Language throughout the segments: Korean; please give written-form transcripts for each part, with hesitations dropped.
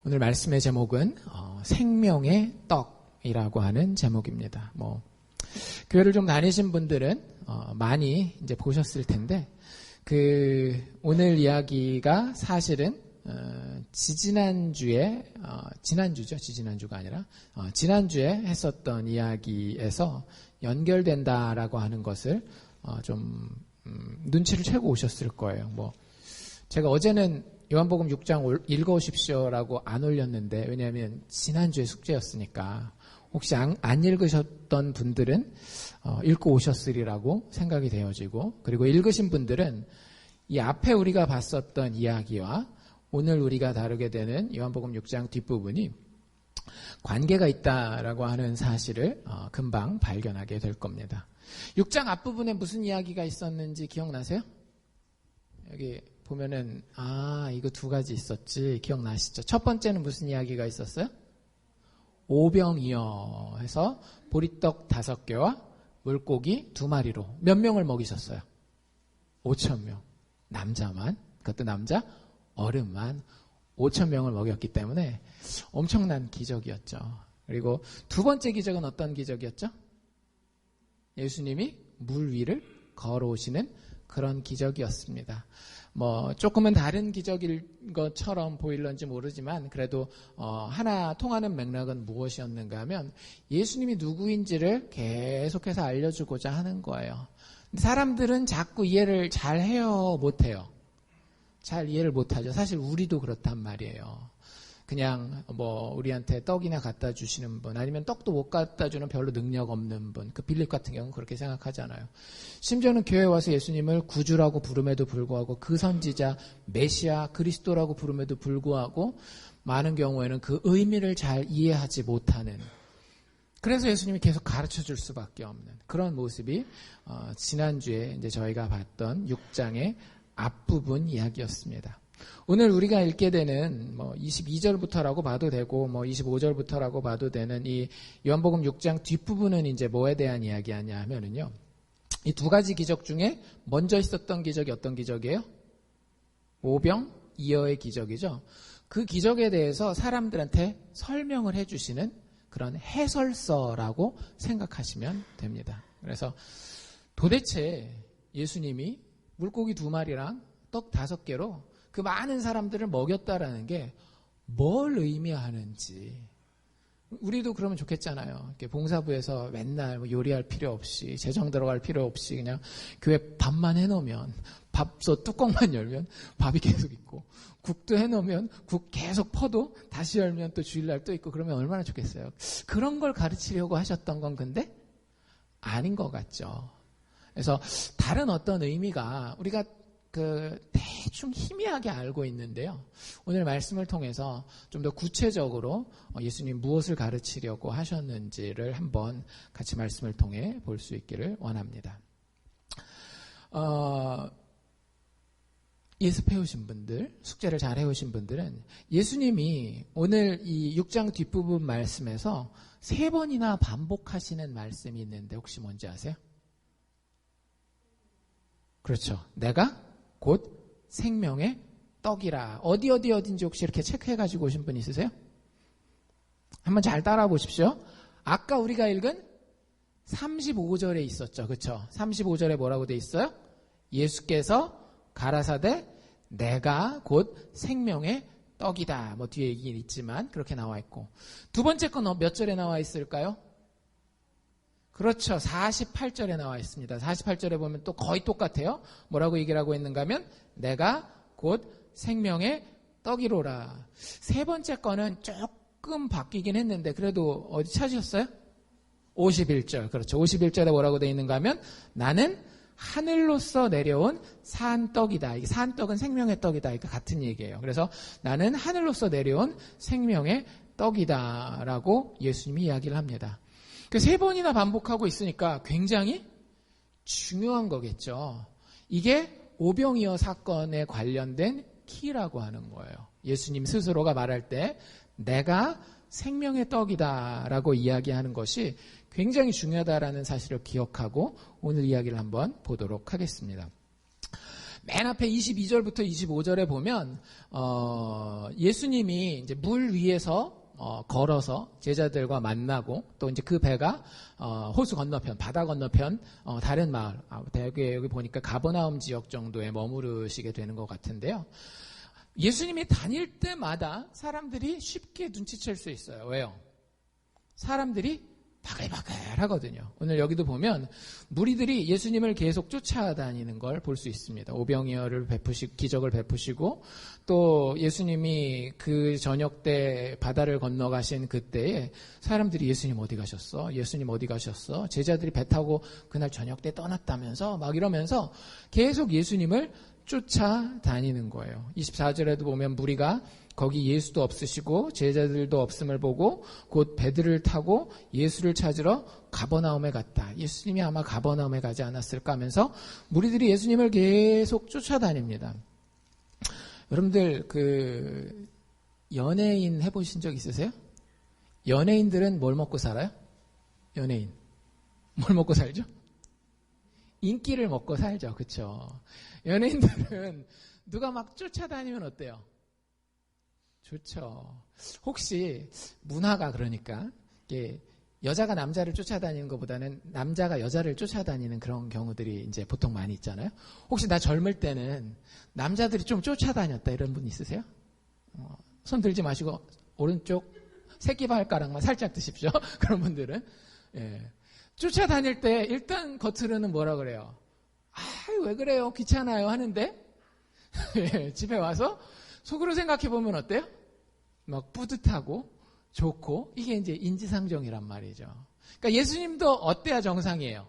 오늘 말씀의 제목은 생명의 떡이라고 하는 제목입니다. 교회를 좀 다니신 분들은 많이 이제 보셨을 텐데 오늘 이야기가 사실은 지난주에 했었던 이야기에서 연결된다라고 하는 것을 좀 눈치를 채고 오셨을 거예요. 제가 어제는 요한복음 6장 읽어오십시오라고 안 올렸는데, 왜냐하면 지난주에 숙제였으니까 혹시 안 읽으셨던 분들은 읽고 오셨으리라고 생각이 되어지고, 그리고 읽으신 분들은 이 앞에 우리가 봤었던 이야기와 오늘 우리가 다루게 되는 요한복음 6장 뒷부분이 관계가 있다라고 하는 사실을 금방 발견하게 될 겁니다. 6장 앞부분에 무슨 이야기가 있었는지 기억나세요? 여기 보면은 이거 두 가지 있었지 기억나시죠? 첫 번째는 무슨 이야기가 있었어요? 오병이어 해서 보리떡 5개와 물고기 2마리로 몇 명을 먹이셨어요? 5,000명. 남자만, 그것도 남자 어른만 5,000명을 먹였기 때문에 엄청난 기적이었죠. 그리고 두 번째 기적은 어떤 기적이었죠? 예수님이 물 위를 걸어오시는 그런 기적이었습니다. 조금은 다른 기적일 것처럼 보일런지 모르지만 그래도 하나 통하는 맥락은 무엇이었는가 하면 예수님이 누구인지를 계속해서 알려주고자 하는 거예요. 사람들은 자꾸 이해를 잘 해요, 못해요? 잘 이해를 못하죠. 사실 우리도 그렇단 말이에요. 그냥 우리한테 떡이나 갖다 주시는 분, 아니면 떡도 못 갖다 주는 별로 능력 없는 분, 빌립 같은 경우는 그렇게 생각하잖아요. 심지어는 교회에 와서 예수님을 구주라고 부름에도 불구하고, 그 선지자 메시아 그리스도라고 부름에도 불구하고 많은 경우에는 그 의미를 잘 이해하지 못하는, 그래서 예수님이 계속 가르쳐 줄 수밖에 없는 그런 모습이 지난주에 이제 저희가 봤던 6장의 앞부분 이야기였습니다. 오늘 우리가 읽게 되는 22절부터라고 봐도 되고 25절부터라고 봐도 되는 이 요한복음 6장 뒷부분은 이제 뭐에 대한 이야기하냐 하면은요, 이 두 가지 기적 중에 먼저 있었던 기적이 어떤 기적이에요? 오병이어의 기적이죠. 그 기적에 대해서 사람들한테 설명을 해주시는 그런 해설서라고 생각하시면 됩니다. 그래서 도대체 예수님이 물고기 2마리랑 떡 5개로 그 많은 사람들을 먹였다라는 게 뭘 의미하는지, 우리도 그러면 좋겠잖아요. 봉사부에서 맨날 요리할 필요 없이, 재정 들어갈 필요 없이 그냥 교회 밥만 해놓으면, 밥솥 뚜껑만 열면 밥이 계속 있고, 국도 해놓으면 국 계속 퍼도 다시 열면 또 주일날 또 있고, 그러면 얼마나 좋겠어요. 그런 걸 가르치려고 하셨던 건 근데 아닌 것 같죠. 그래서 다른 어떤 의미가 우리가 대충 희미하게 알고 있는데요. 오늘 말씀을 통해서 좀 더 구체적으로 예수님 무엇을 가르치려고 하셨는지를 한번 같이 말씀을 통해 볼 수 있기를 원합니다. 예습해오신 분들, 숙제를 잘 해오신 분들은 예수님이 오늘 이 6장 뒷부분 말씀에서 3번이나 반복하시는 말씀이 있는데 혹시 뭔지 아세요? 그렇죠. 내가 곧 생명의 떡이라. 어딘지 혹시 이렇게 체크해가지고 오신 분 있으세요? 한번 잘 따라와 보십시오. 아까 우리가 읽은 35절에 있었죠. 그렇죠? 35절에 뭐라고 돼 있어요? 예수께서 가라사대 내가 곧 생명의 떡이다. 뒤에 얘기는 있지만 그렇게 나와 있고, 두 번째 건 몇 절에 나와 있을까요? 그렇죠. 48절에 나와 있습니다. 48절에 보면 또 거의 똑같아요. 뭐라고 얘기를 하고 있는가 하면 내가 곧 생명의 떡이로라. 세 번째 거는 조금 바뀌긴 했는데 그래도 어디 찾으셨어요? 51절. 그렇죠. 51절에 뭐라고 되어 있는가 하면 나는 하늘로서 내려온 산떡이다. 이게 산떡은 생명의 떡이다. 이거 같은 얘기예요. 그래서 나는 하늘로서 내려온 생명의 떡이다 라고 예수님이 이야기를 합니다. 3번이나 반복하고 있으니까 굉장히 중요한 거겠죠. 이게 오병이어 사건에 관련된 키라고 하는 거예요. 예수님 스스로가 말할 때 내가 생명의 떡이다 라고 이야기하는 것이 굉장히 중요하다라는 사실을 기억하고 오늘 이야기를 한번 보도록 하겠습니다. 맨 앞에 22절부터 25절에 보면 예수님이 이제 물 위에서 걸어서 제자들과 만나고 또 이제 그 배가 호수 건너편, 바다 건너편 다른 마을, 여기 보니까 가버나움 지역 정도에 머무르시게 되는 것 같은데요. 예수님이 다닐 때마다 사람들이 쉽게 눈치챌 수 있어요. 왜요? 사람들이 바글바글하거든요. 오늘 여기도 보면 무리들이 예수님을 계속 쫓아다니는 걸 볼 수 있습니다. 오병이어를 기적을 베푸시고 또 예수님이 그 저녁 때 바다를 건너가신 그때에 사람들이 예수님 어디 가셨어? 예수님 어디 가셨어? 제자들이 배 타고 그날 저녁 때 떠났다면서 막 이러면서 계속 예수님을 쫓아다니는 거예요. 24절에도 보면 무리가 거기 예수도 없으시고 제자들도 없음을 보고 곧 배들을 타고 예수를 찾으러 가버나움에 갔다. 예수님이 아마 가버나움에 가지 않았을까 하면서 무리들이 예수님을 계속 쫓아다닙니다. 여러분들 연예인 해보신 적 있으세요? 연예인들은 뭘 먹고 살아요? 연예인 뭘 먹고 살죠? 인기를 먹고 살죠. 그렇죠? 연예인들은 누가 막 쫓아다니면 어때요? 좋죠. 혹시 문화가 그러니까 여자가 남자를 쫓아다니는 것보다는 남자가 여자를 쫓아다니는 그런 경우들이 이제 보통 많이 있잖아요. 혹시 나 젊을 때는 남자들이 좀 쫓아다녔다 이런 분 있으세요? 손 들지 마시고 오른쪽 새끼발가락만 살짝 드십시오. 그런 분들은 쫓아다닐 때 일단 겉으로는 뭐라 그래요? 왜 그래요? 귀찮아요 하는데 집에 와서 속으로 생각해 보면 어때요? 막 뿌듯하고 좋고 이게 이제 인지상정이란 말이죠. 그러니까 예수님도 어때야 정상이에요?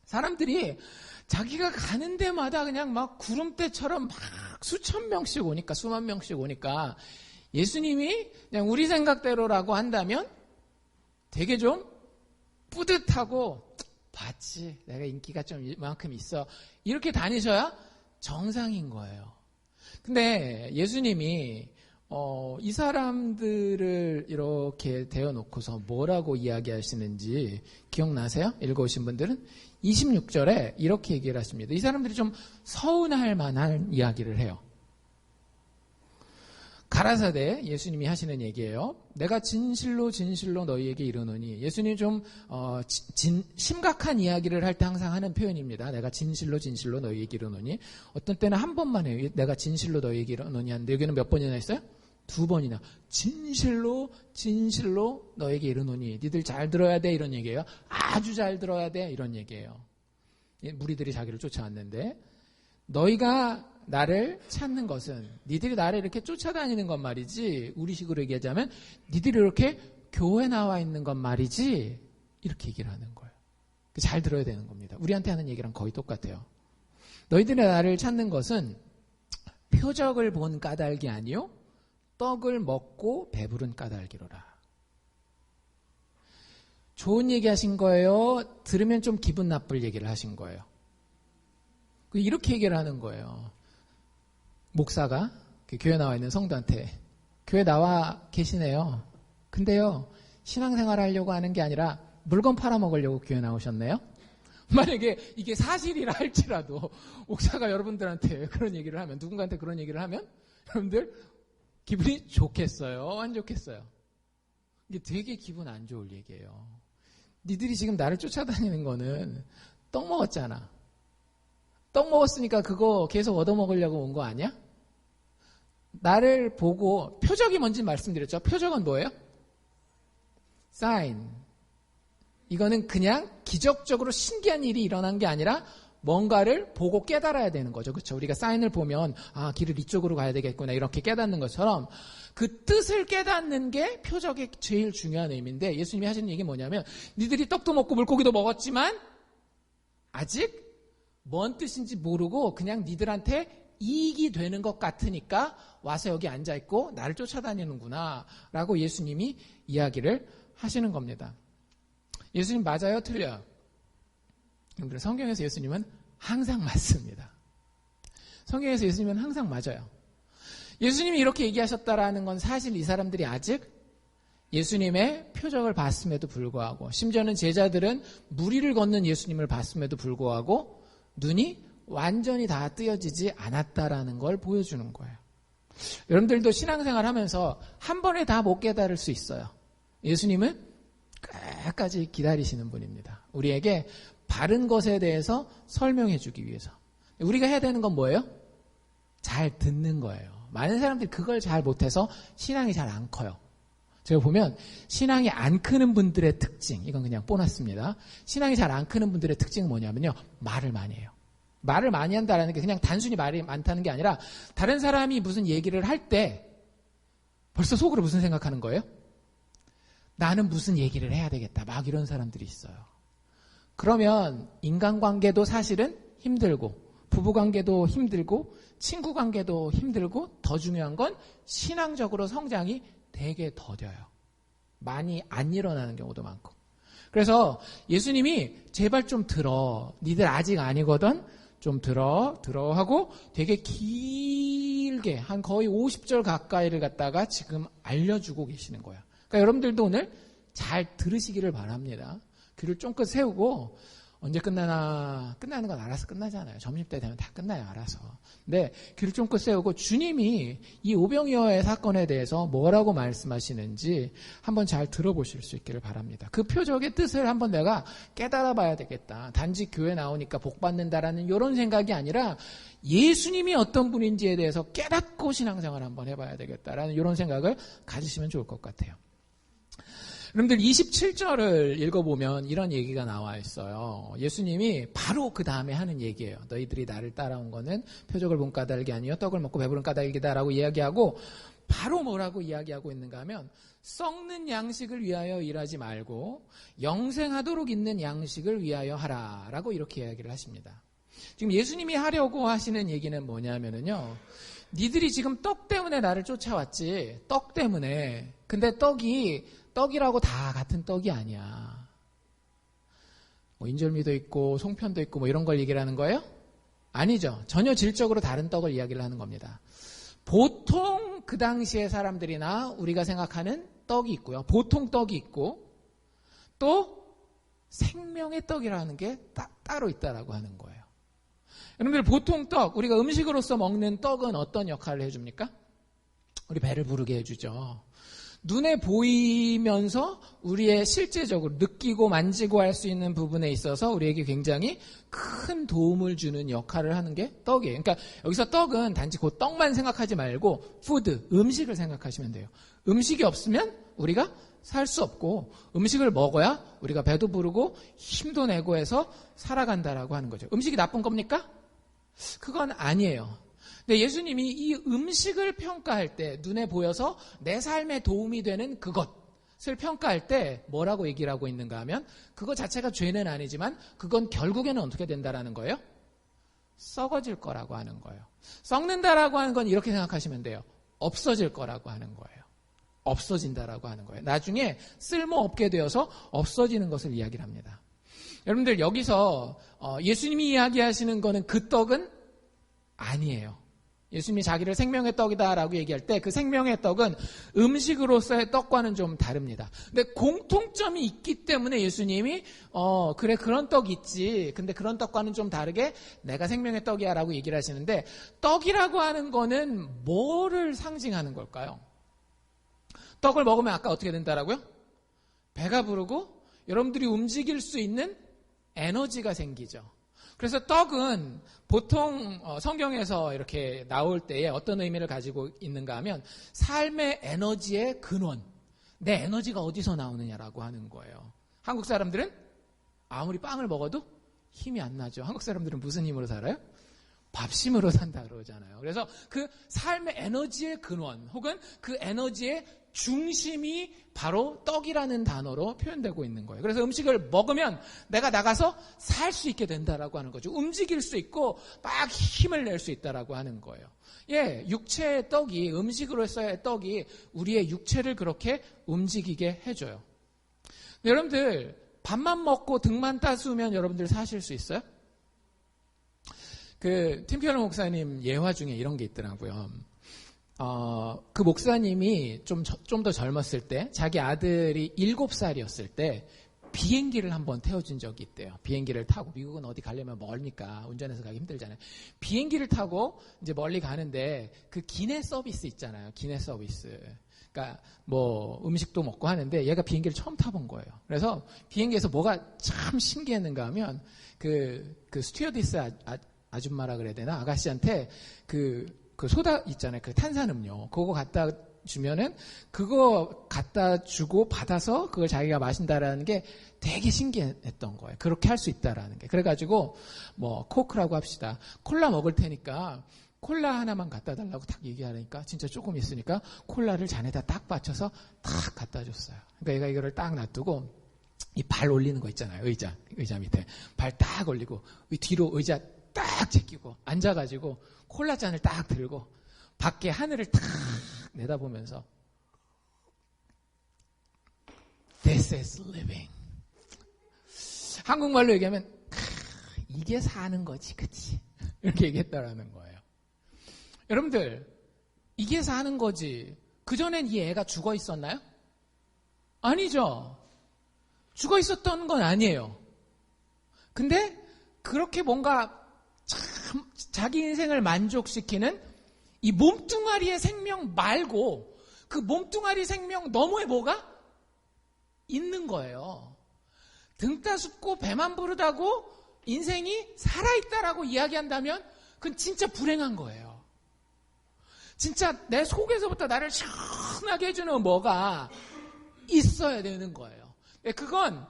사람들이 자기가 가는 데마다 그냥 막 구름대처럼 막 수천 명씩 오니까 수만 명씩 오니까 예수님이 그냥 우리 생각대로라고 한다면 되게 좀 뿌듯하고 봤지 내가 인기가 좀 이만큼 있어 이렇게 다니셔야 정상인 거예요. 근데 예수님이 이 사람들을 이렇게 대어놓고서 뭐라고 이야기하시는지 기억나세요? 읽어오신 분들은 26절에 이렇게 얘기를 하십니다. 이 사람들이 좀 서운할 만한 이야기를 해요. 가라사대 예수님이 하시는 얘기예요. 내가 진실로 진실로 너희에게 이르노니 예수님이 좀 심각한 이야기를 할 때 항상 하는 표현입니다. 내가 진실로 진실로 너희에게 이르노니 어떤 때는 한 번만 해요. 내가 진실로 너희에게 이르노니 하는데 여기는 몇 번이나 했어요? 2번이나 진실로 진실로 너에게 이르노니 니들 잘 들어야 돼 이런 얘기예요. 아주 잘 들어야 돼 이런 얘기예요. 무리들이 자기를 쫓아왔는데 너희가 나를 찾는 것은 니들이 나를 이렇게 쫓아다니는 것 말이지 우리식으로 얘기하자면 니들이 이렇게 교회 나와 있는 것 말이지 이렇게 얘기를 하는 거예요. 잘 들어야 되는 겁니다. 우리한테 하는 얘기랑 거의 똑같아요. 너희들이 나를 찾는 것은 표적을 본 까닭이 아니요 떡을 먹고 배부른 까닭이로라. 좋은 얘기 하신 거예요? 들으면 좀 기분 나쁠 얘기를 하신 거예요? 이렇게 얘기를 하는 거예요. 목사가 교회 나와 있는 성도한테 교회 나와 계시네요. 근데요 신앙생활 하려고 하는 게 아니라 물건 팔아먹으려고 교회 나오셨네요. 만약에 이게 사실이라 할지라도 목사가 여러분들한테 그런 얘기를 하면 누군가한테 그런 얘기를 하면 여러분들 기분이 좋겠어요? 안 좋겠어요? 이게 되게 기분 안 좋을 얘기예요. 니들이 지금 나를 쫓아다니는 거는 떡 먹었잖아. 떡 먹었으니까 그거 계속 얻어먹으려고 온 거 아니야? 나를 보고 표적이 뭔지 말씀드렸죠. 표적은 뭐예요? 사인. 이거는 그냥 기적적으로 신기한 일이 일어난 게 아니라 뭔가를 보고 깨달아야 되는 거죠. 그렇죠? 우리가 사인을 보면 길을 이쪽으로 가야 되겠구나 이렇게 깨닫는 것처럼 그 뜻을 깨닫는 게 표적의 제일 중요한 의미인데 예수님이 하시는 얘기 뭐냐면 니들이 떡도 먹고 물고기도 먹었지만 아직 뭔 뜻인지 모르고 그냥 니들한테 이익이 되는 것 같으니까 와서 여기 앉아있고 나를 쫓아다니는구나 라고 예수님이 이야기를 하시는 겁니다. 예수님 맞아요? 틀려요? 여러분들 성경에서 예수님은 항상 맞습니다. 성경에서 예수님은 항상 맞아요. 예수님이 이렇게 얘기하셨다라는 건 사실 이 사람들이 아직 예수님의 표적을 봤음에도 불구하고 심지어는 제자들은 무리를 걷는 예수님을 봤음에도 불구하고 눈이 완전히 다 뜨여지지 않았다라는 걸 보여주는 거예요. 여러분들도 신앙생활 하면서 한 번에 다 못 깨달을 수 있어요. 예수님은 끝까지 기다리시는 분입니다. 우리에게 바른 것에 대해서 설명해 주기 위해서. 우리가 해야 되는 건 뭐예요? 잘 듣는 거예요. 많은 사람들이 그걸 잘 못해서 신앙이 잘 안 커요. 제가 보면 신앙이 안 크는 분들의 특징, 이건 그냥 보너스입니다. 신앙이 잘 안 크는 분들의 특징은 뭐냐면요. 말을 많이 해요. 말을 많이 한다는 게 그냥 단순히 말이 많다는 게 아니라 다른 사람이 무슨 얘기를 할 때 벌써 속으로 무슨 생각하는 거예요? 나는 무슨 얘기를 해야 되겠다. 막 이런 사람들이 있어요. 그러면 인간관계도 사실은 힘들고 부부관계도 힘들고 친구관계도 힘들고 더 중요한 건 신앙적으로 성장이 되게 더뎌요. 많이 안 일어나는 경우도 많고. 그래서 예수님이 제발 좀 들어. 니들 아직 아니거든. 좀 들어 하고 되게 길게 한 거의 50절 가까이를 갖다가 지금 알려주고 계시는 거야. 그러니까 여러분들도 오늘 잘 들으시기를 바랍니다. 귀를 쫑긋 세우고 언제 끝나나 끝나는 건 알아서 끝나잖아요. 점심때 되면 다 끝나요. 알아서. 근데 귀를 쫑긋 세우고 주님이 이 오병이어의 사건에 대해서 뭐라고 말씀하시는지 한번 잘 들어보실 수 있기를 바랍니다. 그 표적의 뜻을 한번 내가 깨달아 봐야 되겠다. 단지 교회 나오니까 복 받는다라는 이런 생각이 아니라 예수님이 어떤 분인지에 대해서 깨닫고 신앙생활 한번 해봐야 되겠다라는 이런 생각을 가지시면 좋을 것 같아요. 여러분들 27절을 읽어보면 이런 얘기가 나와 있어요. 예수님이 바로 그 다음에 하는 얘기예요. 너희들이 나를 따라온 거는 표적을 본 까닭이 아니요 떡을 먹고 배부른 까닭이다 라고 이야기하고 바로 뭐라고 이야기하고 있는가 하면 썩는 양식을 위하여 일하지 말고 영생하도록 있는 양식을 위하여 하라 라고 이렇게 이야기를 하십니다. 지금 예수님이 하려고 하시는 얘기는 뭐냐면요. 니들이 지금 떡 때문에 나를 쫓아왔지. 떡 때문에. 근데 떡이라고 다 같은 떡이 아니야. 뭐 인절미도 있고 송편도 있고 뭐 이런 걸 얘기를 하는 거예요? 아니죠. 전혀 질적으로 다른 떡을 이야기를 하는 겁니다. 보통 그 당시의 사람들이나 우리가 생각하는 떡이 있고요. 보통 떡이 있고 또 생명의 떡이라는 게 따로 있다라고 하는 거예요. 여러분들 보통 떡, 우리가 음식으로서 먹는 떡은 어떤 역할을 해줍니까? 우리 배를 부르게 해주죠. 눈에 보이면서 우리의 실제적으로 느끼고 만지고 할 수 있는 부분에 있어서 우리에게 굉장히 큰 도움을 주는 역할을 하는 게 떡이에요. 그러니까 여기서 떡은 단지 그 떡만 생각하지 말고 푸드, 음식을 생각하시면 돼요. 음식이 없으면 우리가 살 수 없고 음식을 먹어야 우리가 배도 부르고 힘도 내고 해서 살아간다라고 하는 거죠. 음식이 나쁜 겁니까? 그건 아니에요. 근데 예수님이 이 음식을 평가할 때 눈에 보여서 내 삶에 도움이 되는 그것을 평가할 때 뭐라고 얘기를 하고 있는가 하면 그거 자체가 죄는 아니지만 그건 결국에는 어떻게 된다라는 거예요? 썩어질 거라고 하는 거예요. 썩는다라고 하는 건 이렇게 생각하시면 돼요. 없어질 거라고 하는 거예요. 없어진다라고 하는 거예요. 나중에 쓸모없게 되어서 없어지는 것을 이야기를 합니다. 여러분들 여기서 예수님이 이야기하시는 거는 그 떡은 아니에요. 예수님이 자기를 생명의 떡이다라고 얘기할 때 그 생명의 떡은 음식으로서의 떡과는 좀 다릅니다. 근데 공통점이 있기 때문에 예수님이 그래 그런 떡 있지. 근데 그런 떡과는 좀 다르게 내가 생명의 떡이야 라고 얘기를 하시는데 떡이라고 하는 거는 뭐를 상징하는 걸까요? 떡을 먹으면 아까 어떻게 된다라고요? 배가 부르고 여러분들이 움직일 수 있는 에너지가 생기죠. 그래서 떡은 보통 성경에서 이렇게 나올 때에 어떤 의미를 가지고 있는가 하면 삶의 에너지의 근원, 내 에너지가 어디서 나오느냐라고 하는 거예요. 한국 사람들은 아무리 빵을 먹어도 힘이 안 나죠. 한국 사람들은 무슨 힘으로 살아요? 밥심으로 산다 그러잖아요. 그래서 그 삶의 에너지의 근원 혹은 그 에너지의 중심이 바로 떡이라는 단어로 표현되고 있는 거예요. 그래서 음식을 먹으면 내가 나가서 살 수 있게 된다라고 하는 거죠. 움직일 수 있고 막 힘을 낼 수 있다라고 하는 거예요. 예, 육체의 떡이 음식으로서의 떡이 우리의 육체를 그렇게 움직이게 해줘요. 여러분들 밥만 먹고 등만 따스우면 여러분들 사실 수 있어요? 팀켈러 목사님 예화 중에 이런 게 있더라고요. 그 목사님이 좀 더 젊었을 때, 자기 아들이 7살이었을 때, 비행기를 한번 태워준 적이 있대요. 비행기를 타고, 미국은 어디 가려면 멀니까 운전해서 가기 힘들잖아요. 비행기를 타고 이제 멀리 가는데 그 기내 서비스 있잖아요. 기내 서비스. 그러니까 뭐 음식도 먹고 하는데 얘가 비행기를 처음 타본 거예요. 그래서 비행기에서 뭐가 참 신기했는가 하면 그 스튜어디스 아줌마라 그래야 되나? 아가씨한테 그 소다 있잖아요. 그 탄산음료. 그거 갖다 주면은 그거 갖다 주고 받아서 그걸 자기가 마신다라는 게 되게 신기했던 거예요. 그렇게 할 수 있다라는 게. 그래가지고 뭐 코크라고 합시다. 콜라 먹을 테니까 콜라 하나만 갖다 달라고 딱 얘기하니까 진짜 조금 있으니까 콜라를 잔에다 딱 받쳐서 딱 갖다 줬어요. 그러니까 얘가 이거를 딱 놔두고 이 발 올리는 거 있잖아요. 의자 밑에 발 딱 올리고 뒤로 의자 딱 제끼고 앉아가지고 콜라 잔을 딱 들고 밖에 하늘을 딱 내다보면서 This is living. 한국말로 얘기하면 이게 사는 거지, 그치? 이렇게 얘기했다라는 거예요. 여러분들, 이게 사는 거지. 그전엔 이 애가 죽어 있었나요? 아니죠. 죽어 있었던 건 아니에요. 근데 그렇게 뭔가 참 자기 인생을 만족시키는 이 몸뚱아리의 생명 말고 그 몸뚱아리 생명 너머에 뭐가 있는 거예요. 등 따숩고 배만 부르다고 인생이 살아있다라고 이야기한다면 그건 진짜 불행한 거예요. 진짜 내 속에서부터 나를 시원하게 해주는 뭐가 있어야 되는 거예요. 그건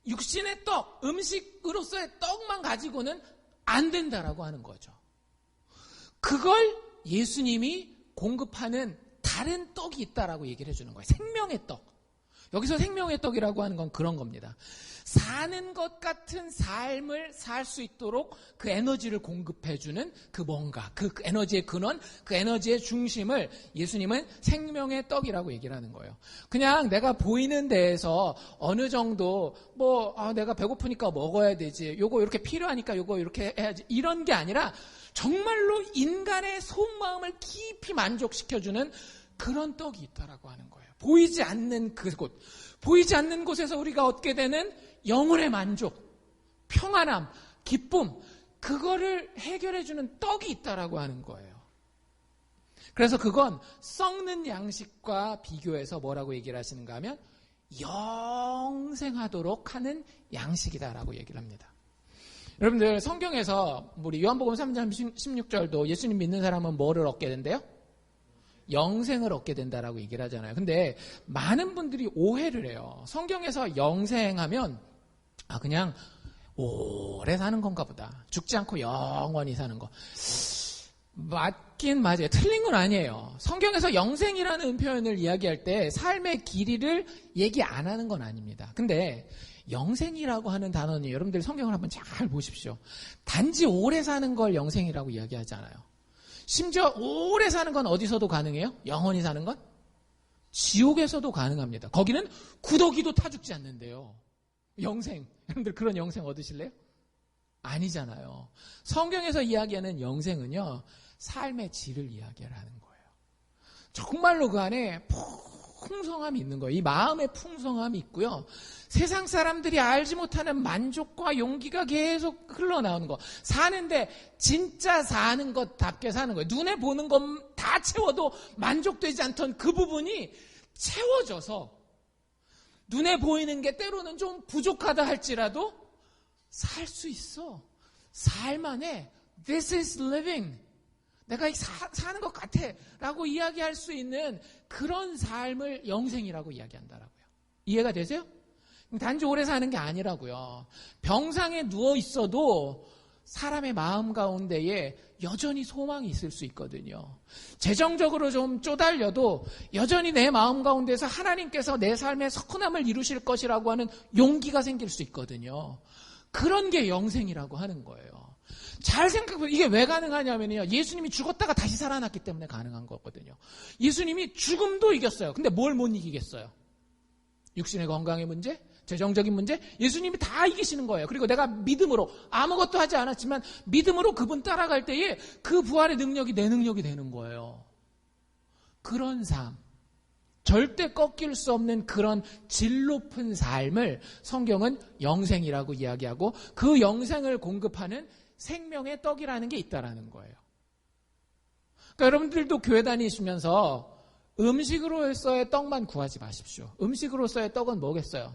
육신의 떡, 음식으로서의 떡만 가지고는 안 된다라고 하는 거죠. 그걸 예수님이 공급하는 다른 떡이 있다라고 얘기를 해주는 거예요. 생명의 떡. 여기서 생명의 떡이라고 하는 건 그런 겁니다. 사는 것 같은 삶을 살 수 있도록 그 에너지를 공급해주는 그 뭔가, 그 에너지의 근원, 그 에너지의 중심을 예수님은 생명의 떡이라고 얘기를 하는 거예요. 그냥 내가 보이는 데에서 어느 정도 내가 배고프니까 먹어야 되지, 요거 이렇게 필요하니까 요거 이렇게 해야지, 이런 게 아니라 정말로 인간의 속마음을 깊이 만족시켜주는 그런 떡이 있다라고 하는 거예요. 보이지 않는 그곳, 보이지 않는 곳에서 우리가 얻게 되는 영혼의 만족, 평안함, 기쁨, 그거를 해결해주는 떡이 있다라고 하는 거예요. 그래서 그건 썩는 양식과 비교해서 뭐라고 얘기를 하시는가 하면 영생하도록 하는 양식이다라고 얘기를 합니다. 여러분들 성경에서 우리 요한복음 3장 16절도 예수님 믿는 사람은 뭐를 얻게 된대요? 영생을 얻게 된다라고 얘기를 하잖아요. 근데 많은 분들이 오해를 해요. 성경에서 영생하면 그냥 오래 사는 건가 보다. 죽지 않고 영원히 사는 거. 맞긴 맞아요. 틀린 건 아니에요. 성경에서 영생이라는 표현을 이야기할 때 삶의 길이를 얘기 안 하는 건 아닙니다. 근데 영생이라고 하는 단어는 여러분들 성경을 한번 잘 보십시오. 단지 오래 사는 걸 영생이라고 이야기하지 않아요. 심지어 오래 사는 건 어디서도 가능해요? 영원히 사는 건? 지옥에서도 가능합니다. 거기는 구더기도 타 죽지 않는데요. 영생. 여러분들 그런 영생 얻으실래요? 아니잖아요. 성경에서 이야기하는 영생은요, 삶의 질을 이야기를 하는 거예요. 정말로 그 안에 풍성함이 있는 거예요. 이 마음의 풍성함이 있고요. 세상 사람들이 알지 못하는 만족과 용기가 계속 흘러나오는 거. 사는데 진짜 사는 것답게 사는 거예요. 눈에 보는 것 다 채워도 만족되지 않던 그 부분이 채워져서 눈에 보이는 게 때로는 좀 부족하다 할지라도 살 수 있어. 살만해. This is living. 내가 사는 것 같아 라고 이야기할 수 있는 그런 삶을 영생이라고 이야기한다라고요. 이해가 되세요? 단지 오래 사는 게 아니라고요. 병상에 누워 있어도 사람의 마음 가운데에 여전히 소망이 있을 수 있거든요. 재정적으로 좀 쪼달려도 여전히 내 마음 가운데서 하나님께서 내 삶의 선함을 이루실 것이라고 하는 용기가 생길 수 있거든요. 그런 게 영생이라고 하는 거예요. 잘 생각해보면 이게 왜 가능하냐면요. 예수님이 죽었다가 다시 살아났기 때문에 가능한 거거든요. 예수님이 죽음도 이겼어요. 근데 뭘 못 이기겠어요? 육신의 건강의 문제? 재정적인 문제? 예수님이 다 이기시는 거예요. 그리고 내가 믿음으로 아무것도 하지 않았지만 믿음으로 그분 따라갈 때에 그 부활의 능력이 내 능력이 되는 거예요. 그런 삶. 절대 꺾일 수 없는 그런 질 높은 삶을 성경은 영생이라고 이야기하고 그 영생을 공급하는 생명의 떡이라는 게 있다라는 거예요. 그러니까 여러분들도 교회 다니시면서 음식으로서의 떡만 구하지 마십시오. 음식으로서의 떡은 뭐겠어요?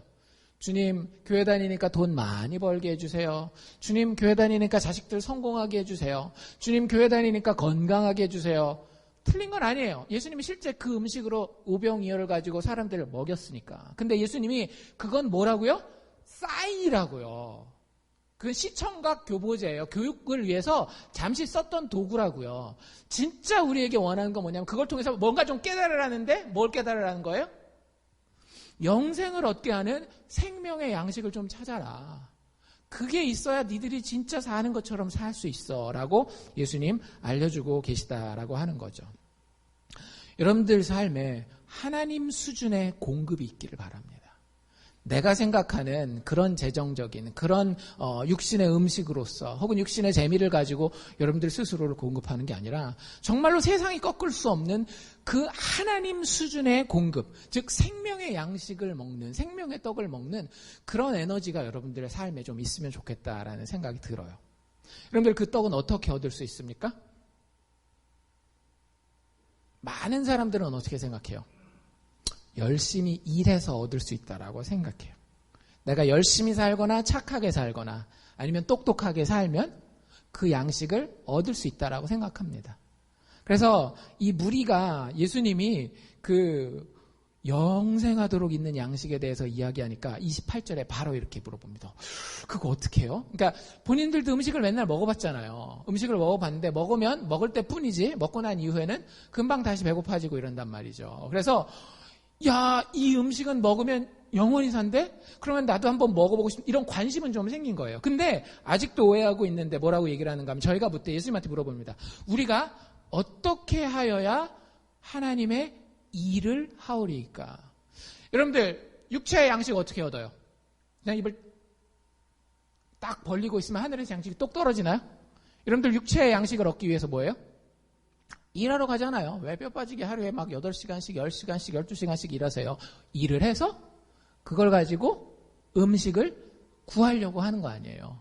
주님, 교회 다니니까 돈 많이 벌게 해주세요. 주님, 교회 다니니까 자식들 성공하게 해주세요. 주님, 교회 다니니까 건강하게 해주세요. 틀린 건 아니에요. 예수님이 실제 그 음식으로 오병이어를 가지고 사람들을 먹였으니까. 근데 예수님이 그건 뭐라고요? 사인이라고요. 그건 시청각 교보제예요. 교육을 위해서 잠시 썼던 도구라고요. 진짜 우리에게 원하는 건 뭐냐면 그걸 통해서 뭔가 좀 깨달으라는데 뭘 깨달으라는 거예요? 영생을 얻게 하는 생명의 양식을 좀 찾아라. 그게 있어야 니들이 진짜 사는 것처럼 살 수 있어 라고 예수님 알려주고 계시다라고 하는 거죠. 여러분들 삶에 하나님 수준의 공급이 있기를 바랍니다. 내가 생각하는 그런 재정적인 그런 육신의 음식으로서 혹은 육신의 재미를 가지고 여러분들 스스로를 공급하는 게 아니라 정말로 세상이 꺾을 수 없는 그 하나님 수준의 공급, 즉 생명의 양식을 먹는, 생명의 떡을 먹는 그런 에너지가 여러분들의 삶에 좀 있으면 좋겠다라는 생각이 들어요. 여러분들 그 떡은 어떻게 얻을 수 있습니까? 많은 사람들은 어떻게 생각해요? 열심히 일해서 얻을 수 있다라고 생각해요. 내가 열심히 살거나 착하게 살거나 아니면 똑똑하게 살면 그 양식을 얻을 수 있다라고 생각합니다. 그래서 이 무리가 예수님이 그 영생하도록 있는 양식에 대해서 이야기하니까 28절에 바로 이렇게 물어봅니다. 그거 어떻게 해요? 그러니까 본인들도 음식을 맨날 먹어봤잖아요. 음식을 먹어봤는데 먹으면 먹을 때 뿐이지 먹고 난 이후에는 금방 다시 배고파지고 이런단 말이죠. 그래서 야, 이 음식은 먹으면 영원히 산대? 그러면 나도 한번 먹어보고 싶다. 이런 관심은 좀 생긴 거예요. 근데 아직도 오해하고 있는데 뭐라고 얘기를 하는가 하면 저희가 그때 예수님한테 물어봅니다. 우리가 어떻게 하여야 하나님의 일을 하오리까? 여러분들 육체의 양식 어떻게 얻어요? 그냥 입을 딱 벌리고 있으면 하늘에서 양식이 똑 떨어지나요? 여러분들 육체의 양식을 얻기 위해서 뭐예요? 일하러 가잖아요. 왜 뼈 빠지게 하루에 막 8시간씩, 10시간씩, 12시간씩 일하세요. 일을 해서 그걸 가지고 음식을 구하려고 하는 거 아니에요.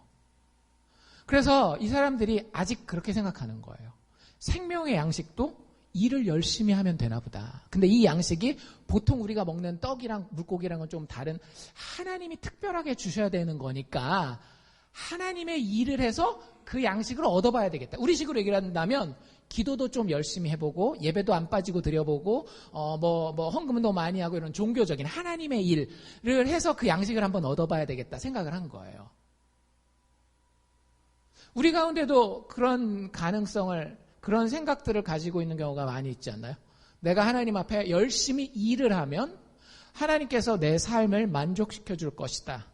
그래서 이 사람들이 아직 그렇게 생각하는 거예요. 생명의 양식도 일을 열심히 하면 되나 보다. 근데 이 양식이 보통 우리가 먹는 떡이랑 물고기랑은 좀 다른 하나님이 특별하게 주셔야 되는 거니까 하나님의 일을 해서 그 양식을 얻어봐야 되겠다. 우리 식으로 얘기를 한다면 기도도 좀 열심히 해보고 예배도 안 빠지고 드려보고 헌금도 많이 하고 이런 종교적인 하나님의 일을 해서 그 양식을 한번 얻어봐야 되겠다 생각을 한 거예요. 우리 가운데도 그런 가능성을 그런 생각들을 가지고 있는 경우가 많이 있지 않나요? 내가 하나님 앞에 열심히 일을 하면 하나님께서 내 삶을 만족시켜 줄 것이다.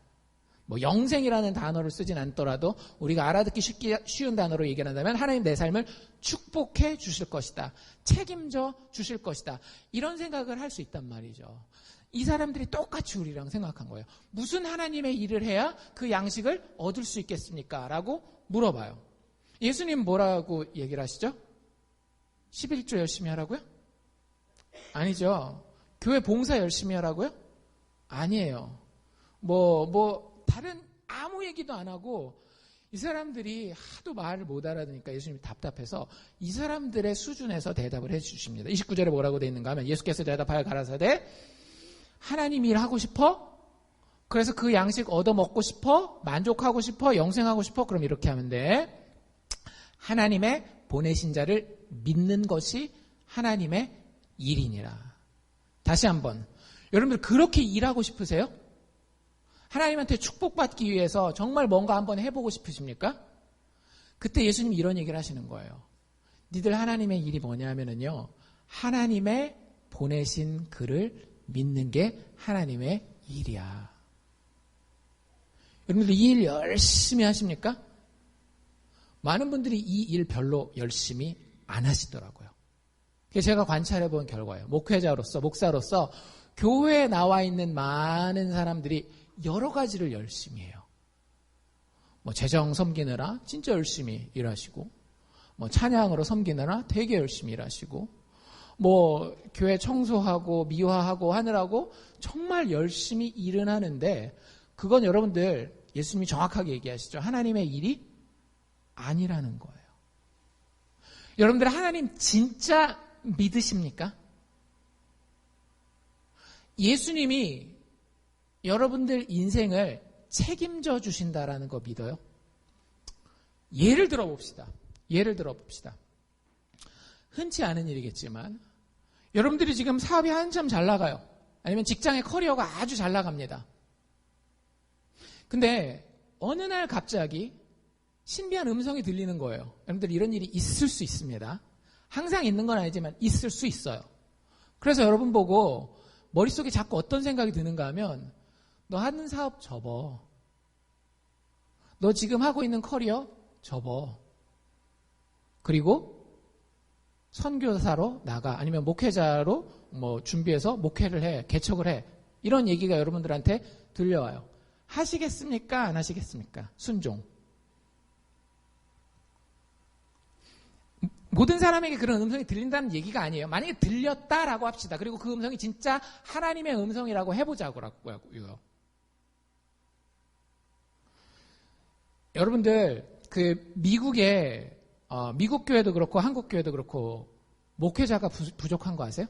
영생이라는 단어를 쓰진 않더라도 우리가 알아듣기 쉬운 단어로 얘기를 한다면 하나님 내 삶을 축복해 주실 것이다. 책임져 주실 것이다. 이런 생각을 할 수 있단 말이죠. 이 사람들이 똑같이 우리랑 생각한 거예요. 무슨 하나님의 일을 해야 그 양식을 얻을 수 있겠습니까? 라고 물어봐요. 예수님 뭐라고 얘기를 하시죠? 11조 열심히 하라고요? 아니죠. 교회 봉사 열심히 하라고요? 아니에요. 다른 아무 얘기도 안 하고 이 사람들이 하도 말을 못 알아듣으니까 예수님이 답답해서 이 사람들의 수준에서 대답을 해 주십니다. 29절에 뭐라고 되어 있는가 하면 예수께서 대답하여 가라사대 하나님 일 하고 싶어? 그래서 그 양식 얻어 먹고 싶어? 만족하고 싶어? 영생하고 싶어? 그럼 이렇게 하면 돼. 하나님의 보내신 자를 믿는 것이 하나님의 일이니라. 다시 한번. 여러분들 그렇게 일하고 싶으세요? 하나님한테 축복받기 위해서 정말 뭔가 한번 해보고 싶으십니까? 그때 예수님이 이런 얘기를 하시는 거예요. 니들 하나님의 일이 뭐냐 하면은요. 하나님의 보내신 그를 믿는 게 하나님의 일이야. 여러분들 이 일 열심히 하십니까? 많은 분들이 이 일 별로 열심히 안 하시더라고요. 그래서 제가 관찰해 본 결과예요. 목사로서 교회에 나와 있는 많은 사람들이 여러 가지를 열심히 해요. 재정 섬기느라 진짜 열심히 일하시고, 찬양으로 섬기느라 되게 열심히 일하시고, 뭐 교회 청소하고 미화하고 하느라고 정말 열심히 일은 하는데 그건 여러분들 예수님이 정확하게 얘기하시죠. 하나님의 일이 아니라는 거예요. 여러분들 하나님 진짜 믿으십니까? 예수님이 여러분들 인생을 책임져 주신다라는 거 믿어요? 예를 들어 봅시다. 흔치 않은 일이겠지만 여러분들이 지금 사업이 한참 잘 나가요. 아니면 직장의 커리어가 아주 잘 나갑니다. 근데 어느 날 갑자기 신비한 음성이 들리는 거예요. 여러분들 이런 일이 있을 수 있습니다. 항상 있는 건 아니지만 있을 수 있어요. 그래서 여러분 보고 머릿속에 자꾸 어떤 생각이 드는가 하면 너 하는 사업 접어. 너 지금 하고 있는 커리어 접어. 그리고 선교사로 나가. 아니면 목회자로 뭐 준비해서 목회를 해. 개척을 해. 이런 얘기가 여러분들한테 들려와요. 하시겠습니까? 안 하시겠습니까? 순종. 모든 사람에게 그런 음성이 들린다는 얘기가 아니에요. 만약에 들렸다라고 합시다. 그리고 그 음성이 진짜 하나님의 음성이라고 해보자고요. 여러분들 그 미국에 미국 교회도 그렇고 한국 교회도 그렇고 목회자가 부족한 거 아세요?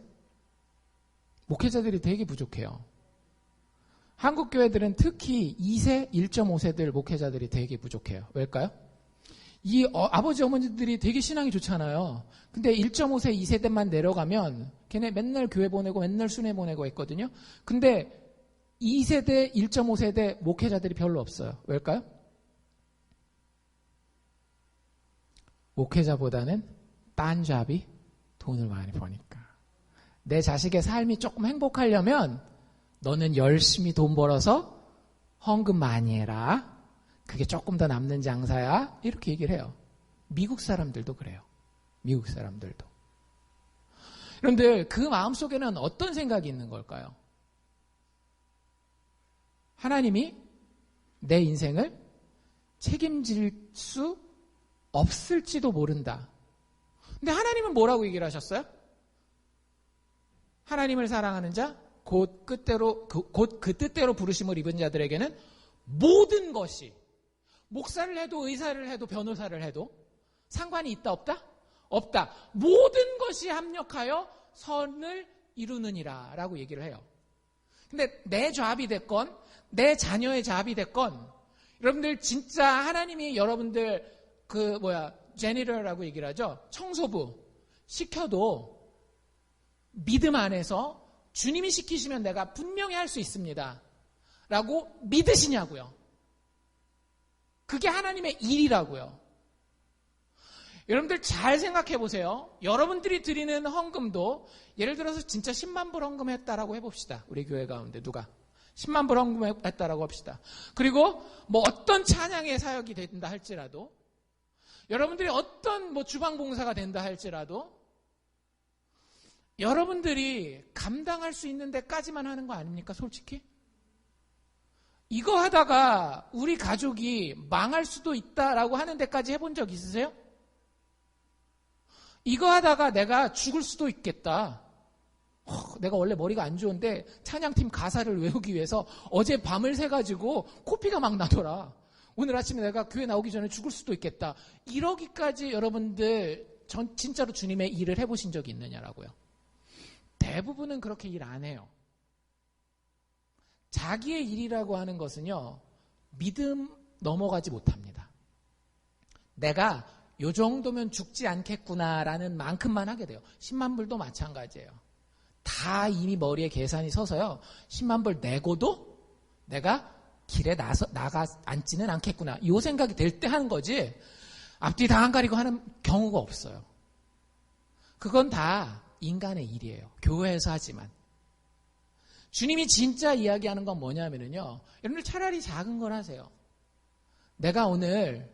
목회자들이 되게 부족해요. 한국 교회들은 특히 2세, 1.5세들 목회자들이 되게 부족해요. 왜일까요? 이 아버지 어머니들이 되게 신앙이 좋잖아요. 근데 1.5세, 2세대만 내려가면 걔네 맨날 교회 보내고 맨날 순회 보내고 했거든요. 근데 2세대, 1.5세대 목회자들이 별로 없어요. 왜일까요? 목회자보다는 딴 잡이 돈을 많이 버니까. 내 자식의 삶이 조금 행복하려면 너는 열심히 돈 벌어서 헌금 많이 해라. 그게 조금 더 남는 장사야. 이렇게 얘기를 해요. 미국 사람들도 그래요. 미국 사람들도. 여러분들 그 마음속에는 어떤 생각이 있는 걸까요? 하나님이 내 인생을 책임질 수 없을지도 모른다. 근데 하나님은 뭐라고 얘기를 하셨어요? 하나님을 사랑하는 자, 곧 그 뜻대로 부르심을 입은 자들에게는 모든 것이 목사를 해도 의사를 해도 변호사를 해도 상관이 있다 없다? 없다. 모든 것이 합력하여 선을 이루느니라 라고 얘기를 해요. 근데 내 잡이 됐건 내 자녀의 잡이 됐건 여러분들 진짜 하나님이 여러분들 제니럴이라고 얘기를 하죠. 청소부 시켜도 믿음 안에서 주님이 시키시면 내가 분명히 할 수 있습니다. 라고 믿으시냐고요. 그게 하나님의 일이라고요. 여러분들 잘 생각해 보세요. 여러분들이 드리는 헌금도 예를 들어서 진짜 10만 불 헌금했다라고 해봅시다. 우리 교회 가운데 누가 10만 불 헌금했다라고 합시다. 그리고 뭐 어떤 찬양의 사역이 된다 할지라도 여러분들이 어떤 뭐 주방봉사가 된다 할지라도 여러분들이 감당할 수 있는 데까지만 하는 거 아닙니까? 솔직히? 이거 하다가 우리 가족이 망할 수도 있다라고 하는 데까지 해본 적 있으세요? 이거 하다가 내가 죽을 수도 있겠다. 내가 원래 머리가 안 좋은데 찬양팀 가사를 외우기 위해서 어제 밤을 새가지고 코피가 막 나더라. 오늘 아침에 내가 교회 나오기 전에 죽을 수도 있겠다. 이러기까지 여러분들 진짜로 주님의 일을 해보신 적이 있느냐라고요. 대부분은 그렇게 일 안 해요. 자기의 일이라고 하는 것은요, 믿음 넘어가지 못합니다. 내가 요 정도면 죽지 않겠구나라는 만큼만 하게 돼요. 10만 불도 마찬가지예요. 다 이미 머리에 계산이 서서요. 10만 불 내고도 내가 길에 나가 앉지는 않겠구나. 이 생각이 될 때 하는 거지. 앞뒤 다 안 가리고 하는 경우가 없어요. 그건 다 인간의 일이에요. 교회에서 하지만. 주님이 진짜 이야기하는 건 뭐냐면요. 여러분들 차라리 작은 걸 하세요. 내가 오늘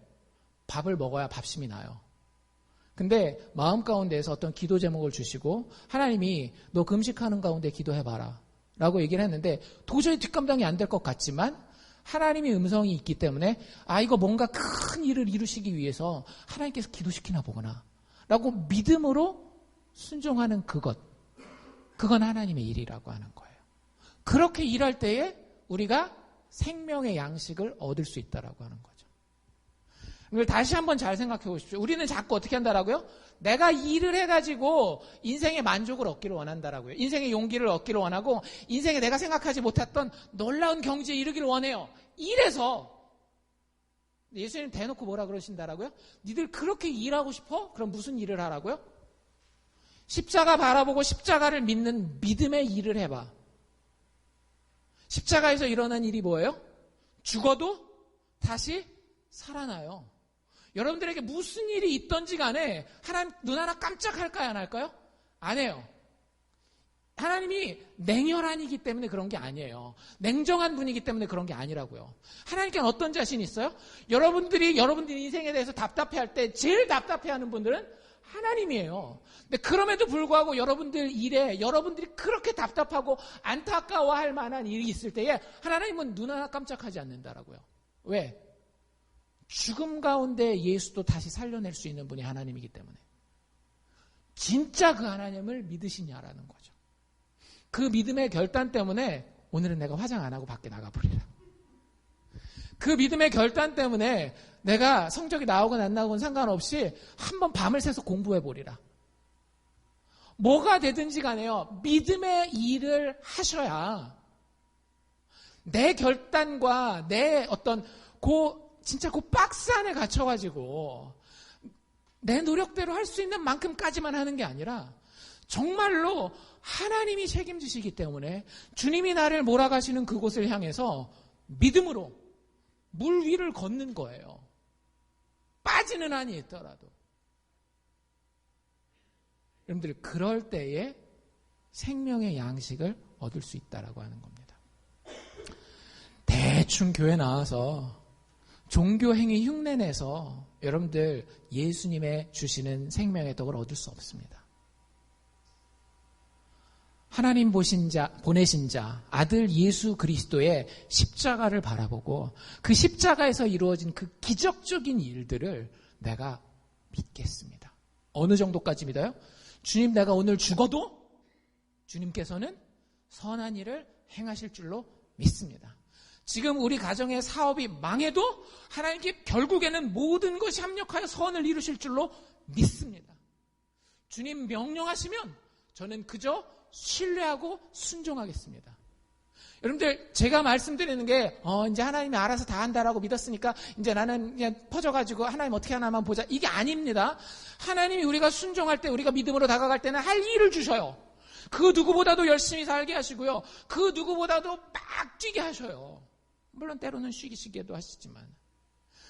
밥을 먹어야 밥심이 나요. 근데 마음 가운데에서 어떤 기도 제목을 주시고 하나님이 너 금식하는 가운데 기도해봐라 라고 얘기를 했는데 도저히 뒷감당이 안 될 것 같지만 하나님의 음성이 있기 때문에 이거 뭔가 큰 일을 이루시기 위해서 하나님께서 기도시키나 보구나 라고 믿음으로 순종하는 그건 하나님의 일이라고 하는 거예요. 그렇게 일할 때에 우리가 생명의 양식을 얻을 수 있다라고 하는 거죠. 이걸 다시 한번 잘 생각해 보십시오. 우리는 자꾸 어떻게 한다라고요? 내가 일을 해가지고 인생의 만족을 얻기를 원한다라고요. 인생의 용기를 얻기를 원하고 인생에 내가 생각하지 못했던 놀라운 경지에 이르기를 원해요. 이래서 예수님 대놓고 뭐라 그러신다라고요? 니들 그렇게 일하고 싶어? 그럼 무슨 일을 하라고요? 십자가 바라보고 십자가를 믿는 믿음의 일을 해봐. 십자가에서 일어난 일이 뭐예요? 죽어도 다시 살아나요. 여러분들에게 무슨 일이 있던지 간에 하나님 눈 하나 깜짝할까요? 안 할까요? 안 해요. 하나님이 냉혈한이기 때문에 그런 게 아니에요. 냉정한 분이기 때문에 그런 게 아니라고요. 하나님께는 어떤 자신이 있어요? 여러분들 인생에 대해서 답답해할 때 제일 답답해하는 분들은 하나님이에요. 근데 그럼에도 불구하고 여러분들 일에 여러분들이 그렇게 답답하고 안타까워할 만한 일이 있을 때에 하나님은 눈 하나 깜짝하지 않는다라고요. 왜? 죽음 가운데 예수도 다시 살려낼 수 있는 분이 하나님이기 때문에. 진짜 그 하나님을 믿으시냐라는 거죠. 그 믿음의 결단 때문에 오늘은 내가 화장 안 하고 밖에 나가버리라. 그 믿음의 결단 때문에 내가 성적이 나오건 안 나오건 상관없이 한번 밤을 새서 공부해버리라. 뭐가 되든지 간에요. 믿음의 일을 하셔야 내 결단과 내 어떤 진짜 그 박스 안에 갇혀가지고 내 노력대로 할 수 있는 만큼까지만 하는 게 아니라 정말로 하나님이 책임지시기 때문에 주님이 나를 몰아가시는 그곳을 향해서 믿음으로 물 위를 걷는 거예요. 빠지는 한이 있더라도. 여러분들 그럴 때에 생명의 양식을 얻을 수 있다라고 하는 겁니다. 대충 교회 나와서 종교행위 흉내내서 여러분들 예수님의 주시는 생명의 떡을 얻을 수 없습니다. 하나님 보내신 자, 아들 예수 그리스도의 십자가를 바라보고 그 십자가에서 이루어진 그 기적적인 일들을 내가 믿겠습니다. 어느 정도까지 믿어요? 주님 내가 오늘 죽어도 주님께서는 선한 일을 행하실 줄로 믿습니다. 지금 우리 가정의 사업이 망해도 하나님께 결국에는 모든 것이 합력하여 선을 이루실 줄로 믿습니다. 주님 명령하시면 저는 그저 신뢰하고 순종하겠습니다. 여러분들 제가 말씀드리는 게 이제 하나님이 알아서 다 한다라고 믿었으니까 이제 나는 그냥 퍼져가지고 하나님 어떻게 하나만 보자 이게 아닙니다. 하나님이 우리가 순종할 때 우리가 믿음으로 다가갈 때는 할 일을 주셔요. 그 누구보다도 열심히 살게 하시고요. 그 누구보다도 막 뛰게 하셔요. 물론 때로는 쉬기도 하시지만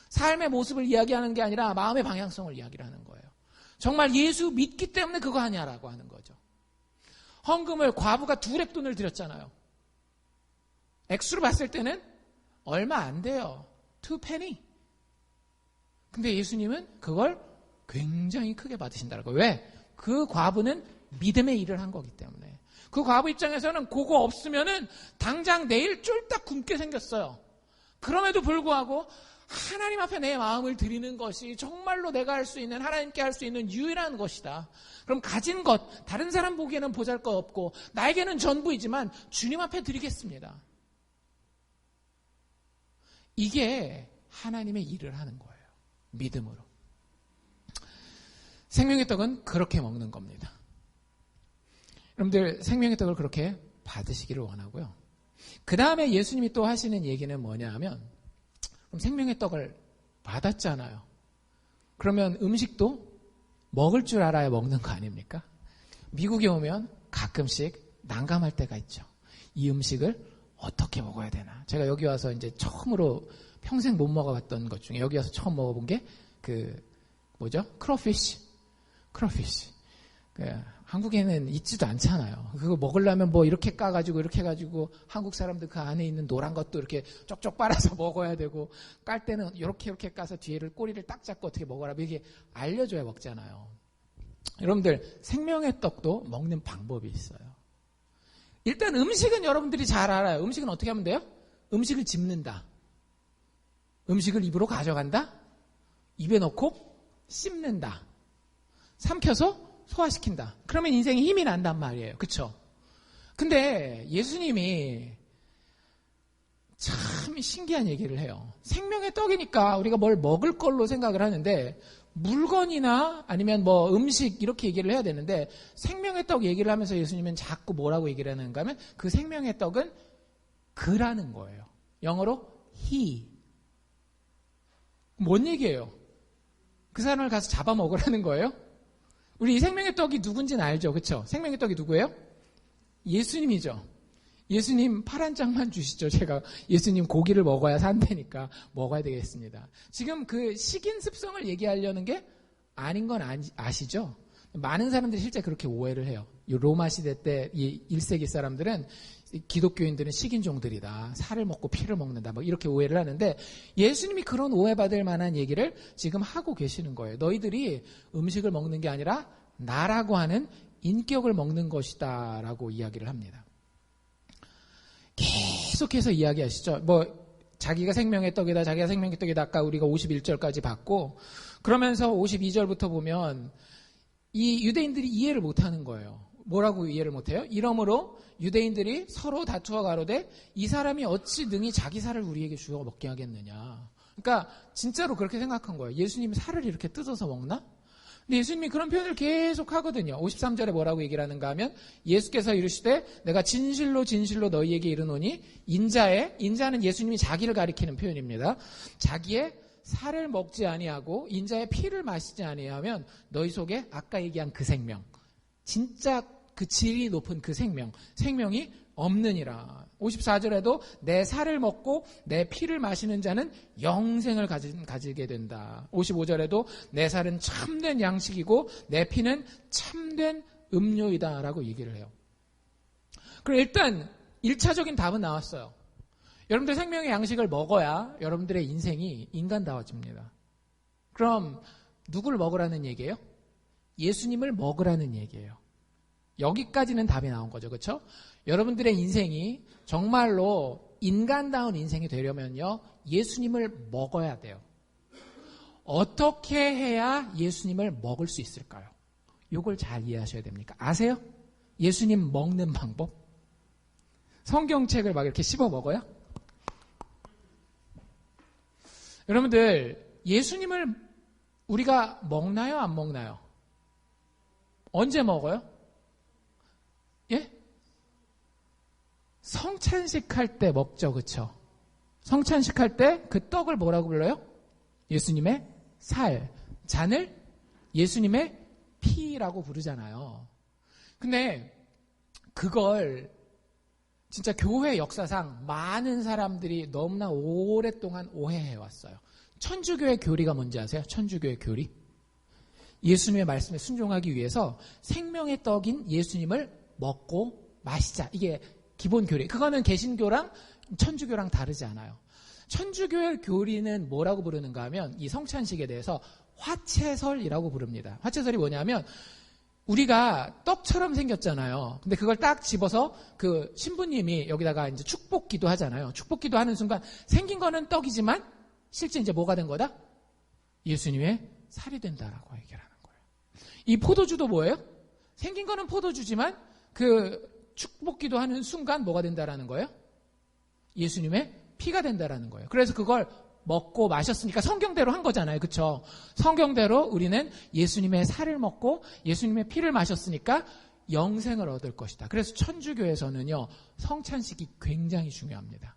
삶의 모습을 이야기하는 게 아니라 마음의 방향성을 이야기하는 거예요. 정말 예수 믿기 때문에 그거 하냐라고 하는 거죠. 헌금을 과부가 2렙돈을 드렸잖아요. 액수로 봤을 때는 얼마 안 돼요. 2penny. 근데 예수님은 그걸 굉장히 크게 받으신다고. 왜? 그 과부는 믿음의 일을 한 거기 때문에. 그 과부 입장에서는 그거 없으면은 당장 내일 쫄딱 굶게 생겼어요. 그럼에도 불구하고 하나님 앞에 내 마음을 드리는 것이 정말로 내가 할 수 있는, 하나님께 할 수 있는 유일한 것이다. 그럼 가진 것, 다른 사람 보기에는 보잘것없고 나에게는 전부이지만 주님 앞에 드리겠습니다. 이게 하나님의 일을 하는 거예요. 믿음으로. 생명의 떡은 그렇게 먹는 겁니다. 여러분들 생명의 떡을 그렇게 받으시기를 원하고요. 그 다음에 예수님이 또 하시는 얘기는 뭐냐 하면, 그럼 생명의 떡을 받았잖아요. 그러면 음식도 먹을 줄 알아야 먹는 거 아닙니까? 미국에 오면 가끔씩 난감할 때가 있죠. 이 음식을 어떻게 먹어야 되나. 제가 여기 와서 이제 처음으로 평생 못 먹어봤던 것 중에 여기 와서 처음 먹어본 게 크로피쉬. 한국에는 있지도 않잖아요. 그거 먹으려면 뭐 이렇게 까가지고 이렇게 해가지고 한국 사람들 그 안에 있는 노란 것도 이렇게 쪽쪽 빨아서 먹어야 되고, 깔 때는 이렇게 까서 뒤에를 꼬리를 딱 잡고 어떻게 먹어라 이게 알려줘야 먹잖아요. 여러분들 생명의 떡도 먹는 방법이 있어요. 일단 음식은 여러분들이 잘 알아요. 음식은 어떻게 하면 돼요? 음식을 집는다. 음식을 입으로 가져간다. 입에 넣고 씹는다. 삼켜서 소화시킨다. 그러면 인생에 힘이 난단 말이에요. 그쵸? 근데 예수님이 참 신기한 얘기를 해요. 생명의 떡이니까 우리가 뭘 먹을 걸로 생각을 하는데 물건이나 아니면 뭐 음식 이렇게 얘기를 해야 되는데 생명의 떡 얘기를 하면서 예수님은 자꾸 뭐라고 얘기를 하는가 하면 그 생명의 떡은 그라는 거예요. 영어로 he. 뭔 얘기예요? 그 사람을 가서 잡아먹으라는 거예요? 우리 이 생명의 떡이 누군지는 알죠? 그렇죠? 생명의 떡이 누구예요? 예수님이죠. 예수님 파란 장만 주시죠. 제가 예수님 고기를 먹어야 산다니까 먹어야 되겠습니다. 지금 그 식인 습성을 얘기하려는 게 아닌 건 아시죠? 많은 사람들이 실제 그렇게 오해를 해요. 이 로마 시대 때 이 1세기 사람들은 기독교인들은 식인종들이다. 살을 먹고 피를 먹는다. 뭐 이렇게 오해를 하는데 예수님이 그런 오해받을 만한 얘기를 지금 하고 계시는 거예요. 너희들이 음식을 먹는 게 아니라 나라고 하는 인격을 먹는 것이다 라고 이야기를 합니다. 계속해서 이야기하시죠. 뭐 자기가 생명의 떡이다. 자기가 생명의 떡이다. 아까 우리가 51절까지 봤고 그러면서 52절부터 보면 이 유대인들이 이해를 못하는 거예요. 뭐라고 이해를 못해요? 이러므로 유대인들이 서로 다투어 가로되 이 사람이 어찌 능히 자기 살을 우리에게 주어 먹게 하겠느냐. 그러니까 진짜로 그렇게 생각한 거예요. 예수님이 살을 이렇게 뜯어서 먹나? 근데 예수님이 그런 표현을 계속 하거든요. 53절에 뭐라고 얘기를 하는가 하면 예수께서 이르시되 내가 진실로 진실로 너희에게 이르노니 인자는 예수님이 자기를 가리키는 표현입니다. 자기의 살을 먹지 아니하고 인자의 피를 마시지 아니하면 너희 속에 아까 얘기한 그 생명, 진짜 그 질이 높은 그 생명이 없느니라. 54절에도 내 살을 먹고 내 피를 마시는 자는 영생을 가지게 된다. 55절에도 내 살은 참된 양식이고 내 피는 참된 음료이다 라고 얘기를 해요. 그럼 일단 1차적인 답은 나왔어요. 여러분들 생명의 양식을 먹어야 여러분들의 인생이 인간다워집니다. 그럼 누구를 먹으라는 얘기예요? 예수님을 먹으라는 얘기예요. 여기까지는 답이 나온 거죠. 그렇죠? 여러분들의 인생이 정말로 인간다운 인생이 되려면요. 예수님을 먹어야 돼요. 어떻게 해야 예수님을 먹을 수 있을까요? 이걸 잘 이해하셔야 됩니까? 아세요? 예수님 먹는 방법? 성경책을 막 이렇게 씹어 먹어요? 여러분들 예수님을 우리가 먹나요? 안 먹나요? 언제 먹어요? 예? 성찬식 할 때 먹죠. 그쵸? 성찬식 할 때 그 떡을 뭐라고 불러요? 예수님의 살, 잔을 예수님의 피라고 부르잖아요. 근데 그걸 진짜 교회 역사상 많은 사람들이 너무나 오랫동안 오해해왔어요. 천주교의 교리가 뭔지 아세요? 천주교의 교리? 예수님의 말씀에 순종하기 위해서 생명의 떡인 예수님을 먹고 마시자. 이게 기본 교리. 그거는 개신교랑 천주교랑 다르지 않아요. 천주교의 교리는 뭐라고 부르는가 하면 이 성찬식에 대해서 화채설이라고 부릅니다. 화채설이 뭐냐면 우리가 떡처럼 생겼잖아요. 근데 그걸 딱 집어서 그 신부님이 여기다가 이제 축복기도 하잖아요. 축복기도 하는 순간 생긴 거는 떡이지만 실제 이제 뭐가 된 거다? 예수님의 살이 된다라고 얘기를 하는 거예요. 이 포도주도 뭐예요? 생긴 거는 포도주지만 그 축복기도 하는 순간 뭐가 된다라는 거예요? 예수님의 피가 된다라는 거예요. 그래서 그걸 먹고 마셨으니까 성경대로 한 거잖아요. 그렇죠? 성경대로 우리는 예수님의 살을 먹고 예수님의 피를 마셨으니까 영생을 얻을 것이다. 그래서 천주교에서는요. 성찬식이 굉장히 중요합니다.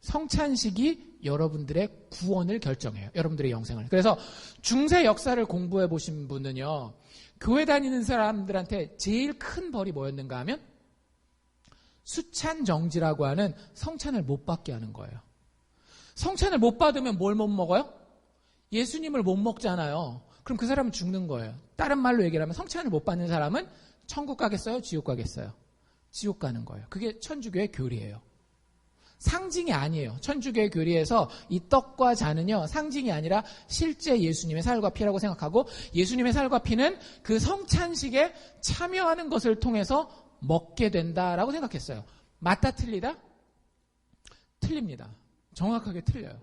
성찬식이 여러분들의 구원을 결정해요. 여러분들의 영생을. 그래서 중세 역사를 공부해 보신 분은요. 교회 다니는 사람들한테 제일 큰 벌이 뭐였는가 하면 수찬정지라고 하는 성찬을 못 받게 하는 거예요. 성찬을 못 받으면 뭘 못 먹어요? 예수님을 못 먹잖아요. 그럼 그 사람은 죽는 거예요. 다른 말로 얘기를 하면 성찬을 못 받는 사람은 천국 가겠어요? 지옥 가겠어요? 지옥 가는 거예요. 그게 천주교의 교리예요. 상징이 아니에요. 천주교의 교리에서 이 떡과 잔은요. 상징이 아니라 실제 예수님의 살과 피라고 생각하고 예수님의 살과 피는 그 성찬식에 참여하는 것을 통해서 먹게 된다라고 생각했어요. 맞다 틀리다? 틀립니다. 정확하게 틀려요.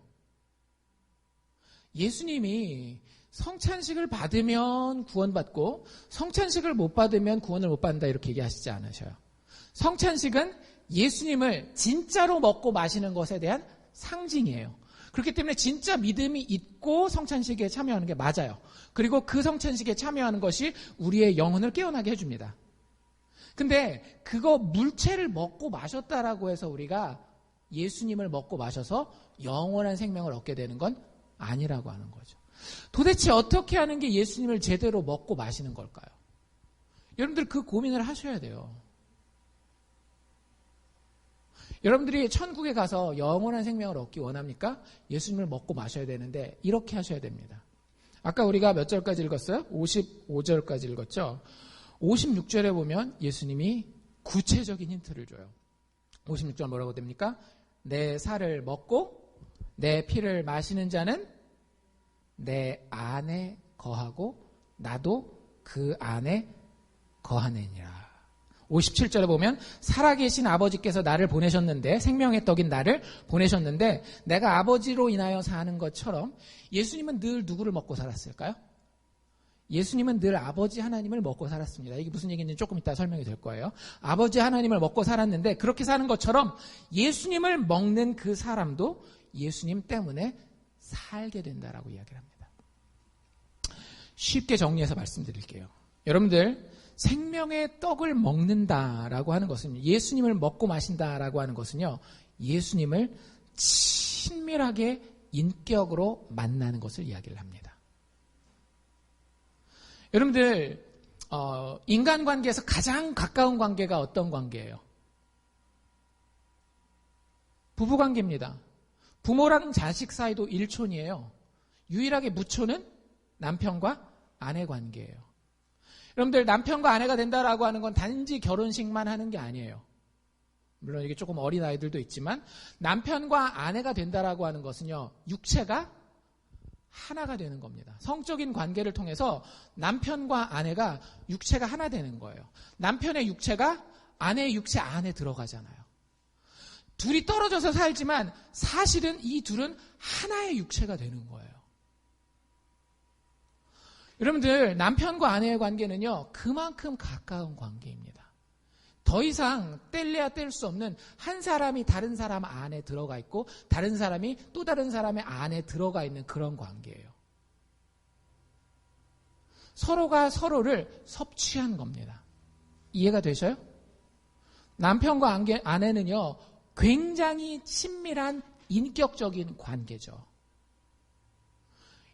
예수님이 성찬식을 받으면 구원받고 성찬식을 못 받으면 구원을 못 받는다 이렇게 얘기하시지 않으셔요. 성찬식은 예수님을 진짜로 먹고 마시는 것에 대한 상징이에요. 그렇기 때문에 진짜 믿음이 있고 성찬식에 참여하는 게 맞아요. 그리고 그 성찬식에 참여하는 것이 우리의 영혼을 깨어나게 해줍니다. 근데 그거 물체를 먹고 마셨다라고 해서 우리가 예수님을 먹고 마셔서 영원한 생명을 얻게 되는 건 아니라고 하는 거죠. 도대체 어떻게 하는 게 예수님을 제대로 먹고 마시는 걸까요? 여러분들 그 고민을 하셔야 돼요. 여러분들이 천국에 가서 영원한 생명을 얻기 원합니까? 예수님을 먹고 마셔야 되는데 이렇게 하셔야 됩니다. 아까 우리가 몇 절까지 읽었어요? 55절까지 읽었죠? 56절에 보면 예수님이 구체적인 힌트를 줘요. 56절 뭐라고 됩니까? 내 살을 먹고 내 피를 마시는 자는 내 안에 거하고 나도 그 안에 거하느니라. 57절에 보면 살아계신 아버지께서 나를 보내셨는데 생명의 떡인 나를 보내셨는데 내가 아버지로 인하여 사는 것처럼 예수님은 늘 누구를 먹고 살았을까요? 예수님은 늘 아버지 하나님을 먹고 살았습니다. 이게 무슨 얘기인지 조금 이따 설명이 될 거예요. 아버지 하나님을 먹고 살았는데 그렇게 사는 것처럼 예수님을 먹는 그 사람도 예수님 때문에 살게 된다라고 이야기를 합니다. 쉽게 정리해서 말씀드릴게요. 여러분들 생명의 떡을 먹는다라고 하는 것은 예수님을 먹고 마신다라고 하는 것은요. 예수님을 친밀하게 인격으로 만나는 것을 이야기를 합니다. 여러분들 인간관계에서 가장 가까운 관계가 어떤 관계예요? 부부관계입니다. 부모랑 자식 사이도 일촌이에요. 유일하게 무촌은 남편과 아내 관계예요. 여러분들 남편과 아내가 된다라고 하는 건 단지 결혼식만 하는 게 아니에요. 물론 이게 조금 어린 아이들도 있지만 남편과 아내가 된다라고 하는 것은요. 육체가 하나가 되는 겁니다. 성적인 관계를 통해서 남편과 아내가 육체가 하나 되는 거예요. 남편의 육체가 아내의 육체 안에 들어가잖아요. 둘이 떨어져서 살지만 사실은 이 둘은 하나의 육체가 되는 거예요. 여러분들 남편과 아내의 관계는요. 그만큼 가까운 관계입니다. 더 이상 뗄래야 뗄 수 없는 한 사람이 다른 사람 안에 들어가 있고 다른 사람이 또 다른 사람의 안에 들어가 있는 그런 관계예요. 서로가 서로를 섭취한 겁니다. 이해가 되셔요? 남편과 아내는요. 굉장히 친밀한 인격적인 관계죠.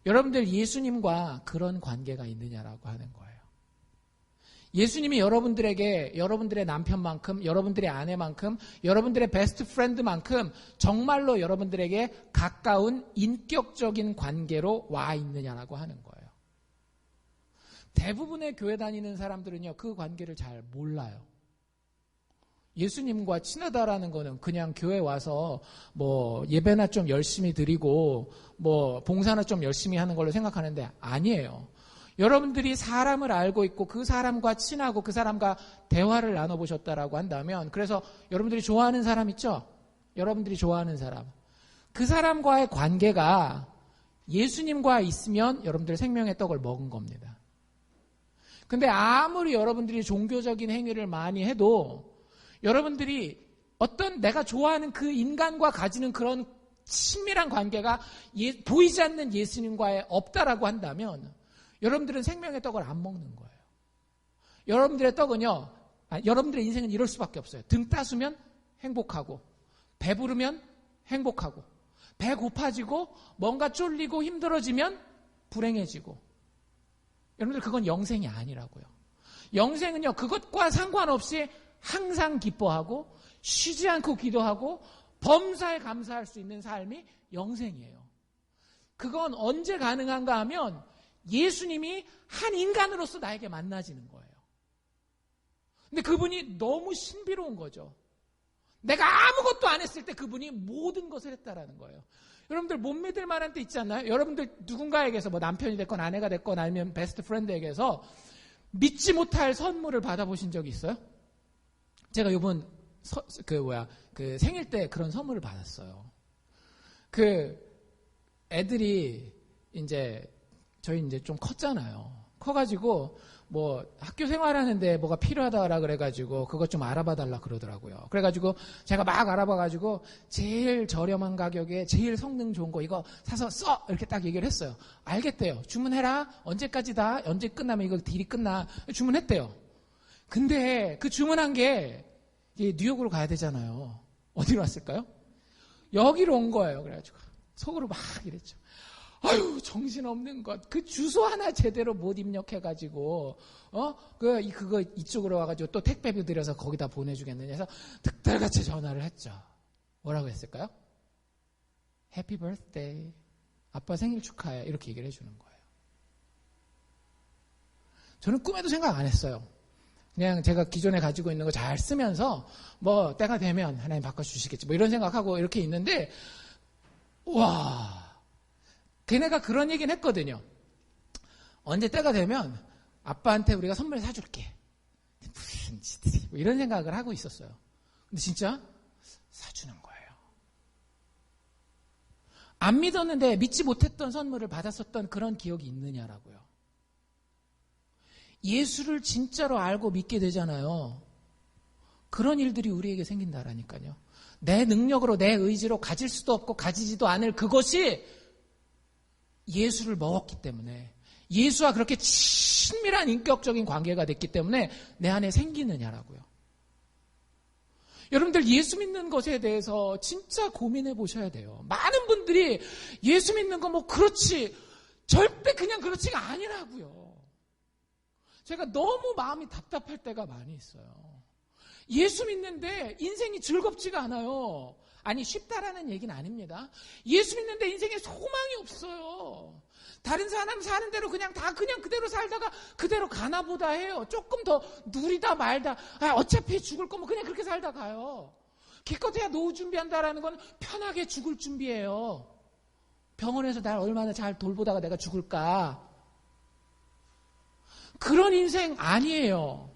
여러분들 예수님과 그런 관계가 있느냐라고 하는 거예요. 예수님이 여러분들에게 여러분들의 남편만큼 여러분들의 아내만큼 여러분들의 베스트 프렌드만큼 정말로 여러분들에게 가까운 인격적인 관계로 와 있느냐라고 하는 거예요. 대부분의 교회 다니는 사람들은요. 그 관계를 잘 몰라요. 예수님과 친하다라는 거는 그냥 교회 와서 뭐 예배나 좀 열심히 드리고 뭐 봉사나 좀 열심히 하는 걸로 생각하는데 아니에요. 여러분들이 사람을 알고 있고 그 사람과 친하고 그 사람과 대화를 나눠보셨다라고 한다면 그래서 여러분들이 좋아하는 사람 있죠? 여러분들이 좋아하는 사람. 그 사람과의 관계가 예수님과 있으면 여러분들 생명의 떡을 먹은 겁니다. 근데 아무리 여러분들이 종교적인 행위를 많이 해도 여러분들이 어떤 내가 좋아하는 그 인간과 가지는 그런 친밀한 관계가 보이지 않는 예수님과의 없다라고 한다면 여러분들은 생명의 떡을 안 먹는 거예요. 여러분들의 떡은요, 여러분들의 인생은 이럴 수밖에 없어요. 등 따수면 행복하고, 배부르면 행복하고, 배 고파지고, 뭔가 쫄리고 힘들어지면 불행해지고. 여러분들 그건 영생이 아니라고요. 영생은요, 그것과 상관없이 항상 기뻐하고 쉬지 않고 기도하고 범사에 감사할 수 있는 삶이 영생이에요. 그건 언제 가능한가 하면 예수님이 한 인간으로서 나에게 만나지는 거예요. 근데 그분이 너무 신비로운 거죠. 내가 아무것도 안 했을 때 그분이 모든 것을 했다라는 거예요. 여러분들 못 믿을 만한 때 있지 않나요? 여러분들 누군가에게서 뭐 남편이 됐건 아내가 됐건 아니면 베스트 프렌드에게서 믿지 못할 받아보신 적이 있어요? 제가 이번 생일 때 그런 선물을 받았어요. 애들이 이제 저희 이제 좀 컸잖아요. 커가지고 뭐 학교 생활하는데 뭐가 필요하다라 그래가지고 그것 좀 알아봐달라 그러더라고요. 그래가지고 제가 막 알아봐가지고 제일 저렴한 가격에 제일 성능 좋은 거 이거 사서 써! 이렇게 딱 얘기를 했어요. 알겠대요. 주문해라. 언제까지다. 언제 끝나면 이거 딜이 끝나. 주문했대요. 근데 그 주문한 게 뉴욕으로 가야 되잖아요. 어디로 왔을까요? 여기로 온 거예요. 그래가지고 속으로 막 이랬죠. 아유, 정신없는 것. 그 주소 하나 제대로 못 입력해가지고, 그거 이쪽으로 와가지고 또 택배비 들여서 거기다 보내주겠느냐 해서 득달같이 전화를 했죠. 뭐라고 했을까요? 해피 버스데이. 아빠 생일 축하해. 이렇게 얘기를 해주는 거예요. 저는 꿈에도 생각 안 했어요. 그냥 제가 기존에 가지고 있는 거 잘 쓰면서 뭐 때가 되면 하나님 바꿔주시겠지. 뭐 이런 생각하고 이렇게 있는데, 와. 걔네가 그런 얘기는 했거든요. 언제 때가 되면 아빠한테 우리가 선물 사줄게. 무슨 짓들이 뭐 이런 생각을 하고 있었어요. 근데 진짜 사주는 거예요. 안 믿었는데 믿지 못했던 선물을 받았었던 그런 기억이 있느냐라고요. 예수를 진짜로 알고 믿게 되잖아요. 그런 일들이 우리에게 생긴다라니까요. 내 능력으로 내 의지로 가질 수도 없고 가지지도 않을 그것이 예수를 먹었기 때문에 예수와 그렇게 친밀한 인격적인 관계가 됐기 때문에 내 안에 생기느냐라고요. 여러분들 예수 믿는 것에 대해서 진짜 고민해 보셔야 돼요. 많은 분들이 예수 믿는 거 뭐 그렇지 절대 그냥 그렇지가 아니라고요. 제가 너무 마음이 답답할 때가 많이 있어요. 예수 믿는데 인생이 즐겁지가 않아요. 아니 쉽다라는 얘기는 아닙니다. 예수 믿는데 인생에 소망이 없어요. 다른 사람 사는 대로 그냥 그대로 살다가 그대로 가나 보다 해요. 조금 더 누리다 말다. 어차피 죽을 거면 그냥 그렇게 살다 가요. 기껏해야 노후 준비한다라는 건 편하게 죽을 준비예요. 병원에서 날 얼마나 잘 돌보다가 내가 죽을까. 그런 인생 아니에요.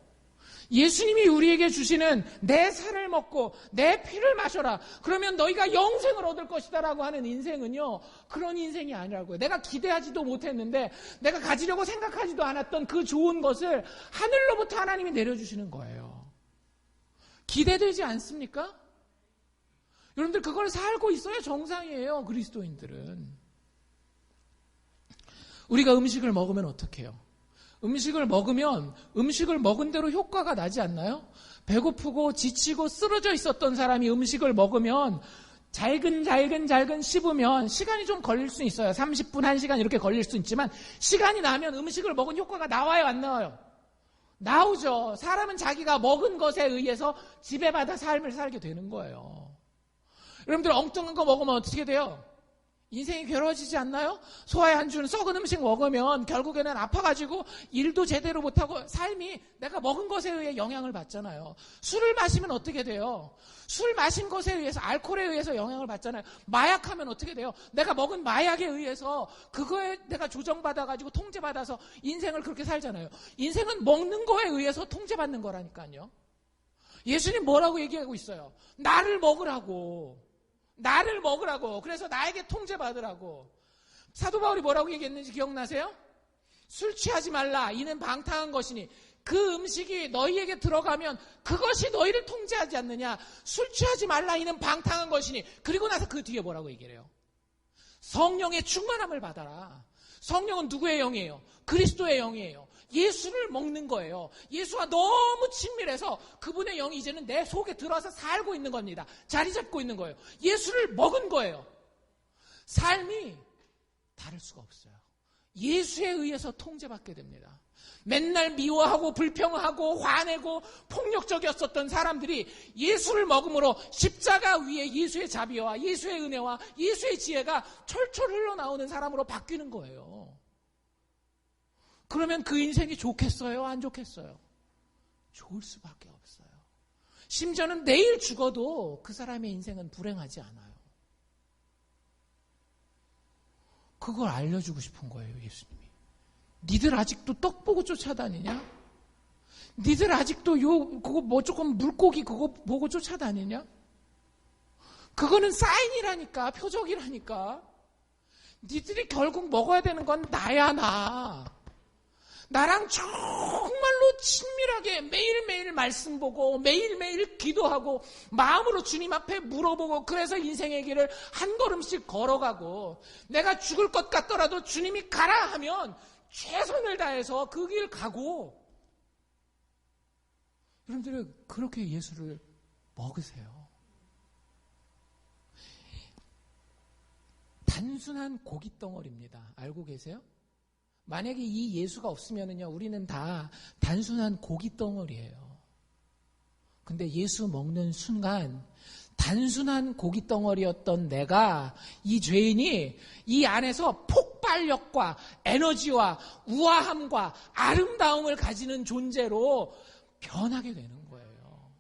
예수님이 우리에게 주시는 내 살을 먹고 내 피를 마셔라. 그러면 너희가 영생을 얻을 것이다 라고 하는 인생은요. 그런 인생이 아니라고요. 내가 기대하지도 못했는데 내가 가지려고 생각하지도 않았던 그 좋은 것을 하늘로부터 하나님이 내려주시는 거예요. 기대되지 않습니까? 여러분들 그걸 살고 있어야 정상이에요. 그리스도인들은. 우리가 음식을 먹으면 어떻게 해요? 음식을 먹으면 음식을 먹은 대로 효과가 나지 않나요? 배고프고 지치고 쓰러져 있었던 사람이 음식을 먹으면 잘근 씹으면 시간이 좀 걸릴 수 있어요. 30분, 1시간 이렇게 걸릴 수 있지만 시간이 나면 음식을 먹은 효과가 나와요, 안 나와요? 나오죠. 사람은 자기가 먹은 것에 의해서 지배받아 삶을 살게 되는 거예요. 여러분들 엉뚱한 거 먹으면 어떻게 돼요? 인생이 괴로워지지 않나요? 소화에 안 주는 썩은 음식 먹으면 결국에는 아파가지고 일도 제대로 못하고 삶이 내가 먹은 것에 의해 영향을 받잖아요. 술을 마시면 어떻게 돼요? 술 마신 것에 의해서 알코올에 의해서 영향을 받잖아요. 마약하면 어떻게 돼요? 내가 먹은 마약에 의해서 그거에 내가 조정받아가지고 통제받아서 인생을 그렇게 살잖아요. 인생은 먹는 거에 의해서 통제받는 거라니까요. 예수님 뭐라고 얘기하고 있어요? 나를 먹으라고. 그래서 나에게 통제받으라고. 사도 바울이 뭐라고 얘기했는지 기억나세요? 술 취하지 말라. 이는 방탕한 것이니. 그 음식이 너희에게 들어가면 그것이 너희를 통제하지 않느냐. 술 취하지 말라. 이는 방탕한 것이니. 그리고 나서 그 뒤에 뭐라고 얘기를 해요? 성령의 충만함을 받아라. 성령은 누구의 영이에요? 그리스도의 영이에요. 예수를 먹는 거예요. 예수와 너무 친밀해서 그분의 영이 이제는 내 속에 들어와서 살고 있는 겁니다. 자리 잡고 있는 거예요. 예수를 먹은 거예요. 삶이 다를 수가 없어요. 예수에 의해서 통제받게 됩니다. 맨날 미워하고 불평하고 화내고 폭력적이었었던 사람들이 예수를 먹음으로 십자가 위에 예수의 자비와 예수의 은혜와 예수의 지혜가 철철 흘러나오는 사람으로 바뀌는 거예요. 그러면 그 인생이 좋겠어요? 안 좋겠어요? 좋을 수밖에 없어요. 심지어는 내일 죽어도 그 사람의 인생은 불행하지 않아요. 그걸 알려주고 싶은 거예요, 예수님이. 니들 아직도 떡 보고 쫓아다니냐? 니들 아직도 그거 뭐 조금 물고기 그거 보고 쫓아다니냐? 그거는 사인이라니까, 표적이라니까. 니들이 결국 먹어야 되는 건 나야, 나. 나랑 정말로 친밀하게 매일매일 말씀 보고 매일매일 기도하고 마음으로 주님 앞에 물어보고 그래서 인생의 길을 한 걸음씩 걸어가고 내가 죽을 것 같더라도 주님이 가라 하면 최선을 다해서 그 길 가고 여러분들이 그렇게 예수를 먹으세요. 단순한 고깃덩어리입니다. 알고 계세요? 만약에 이 예수가 없으면요, 우리는 다 단순한 고깃덩어리예요. 근데 예수 먹는 순간 단순한 고깃덩어리였던 내가 이 죄인이 이 안에서 폭발력과 에너지와 우아함과 아름다움을 가지는 존재로 변하게 되는 거예요.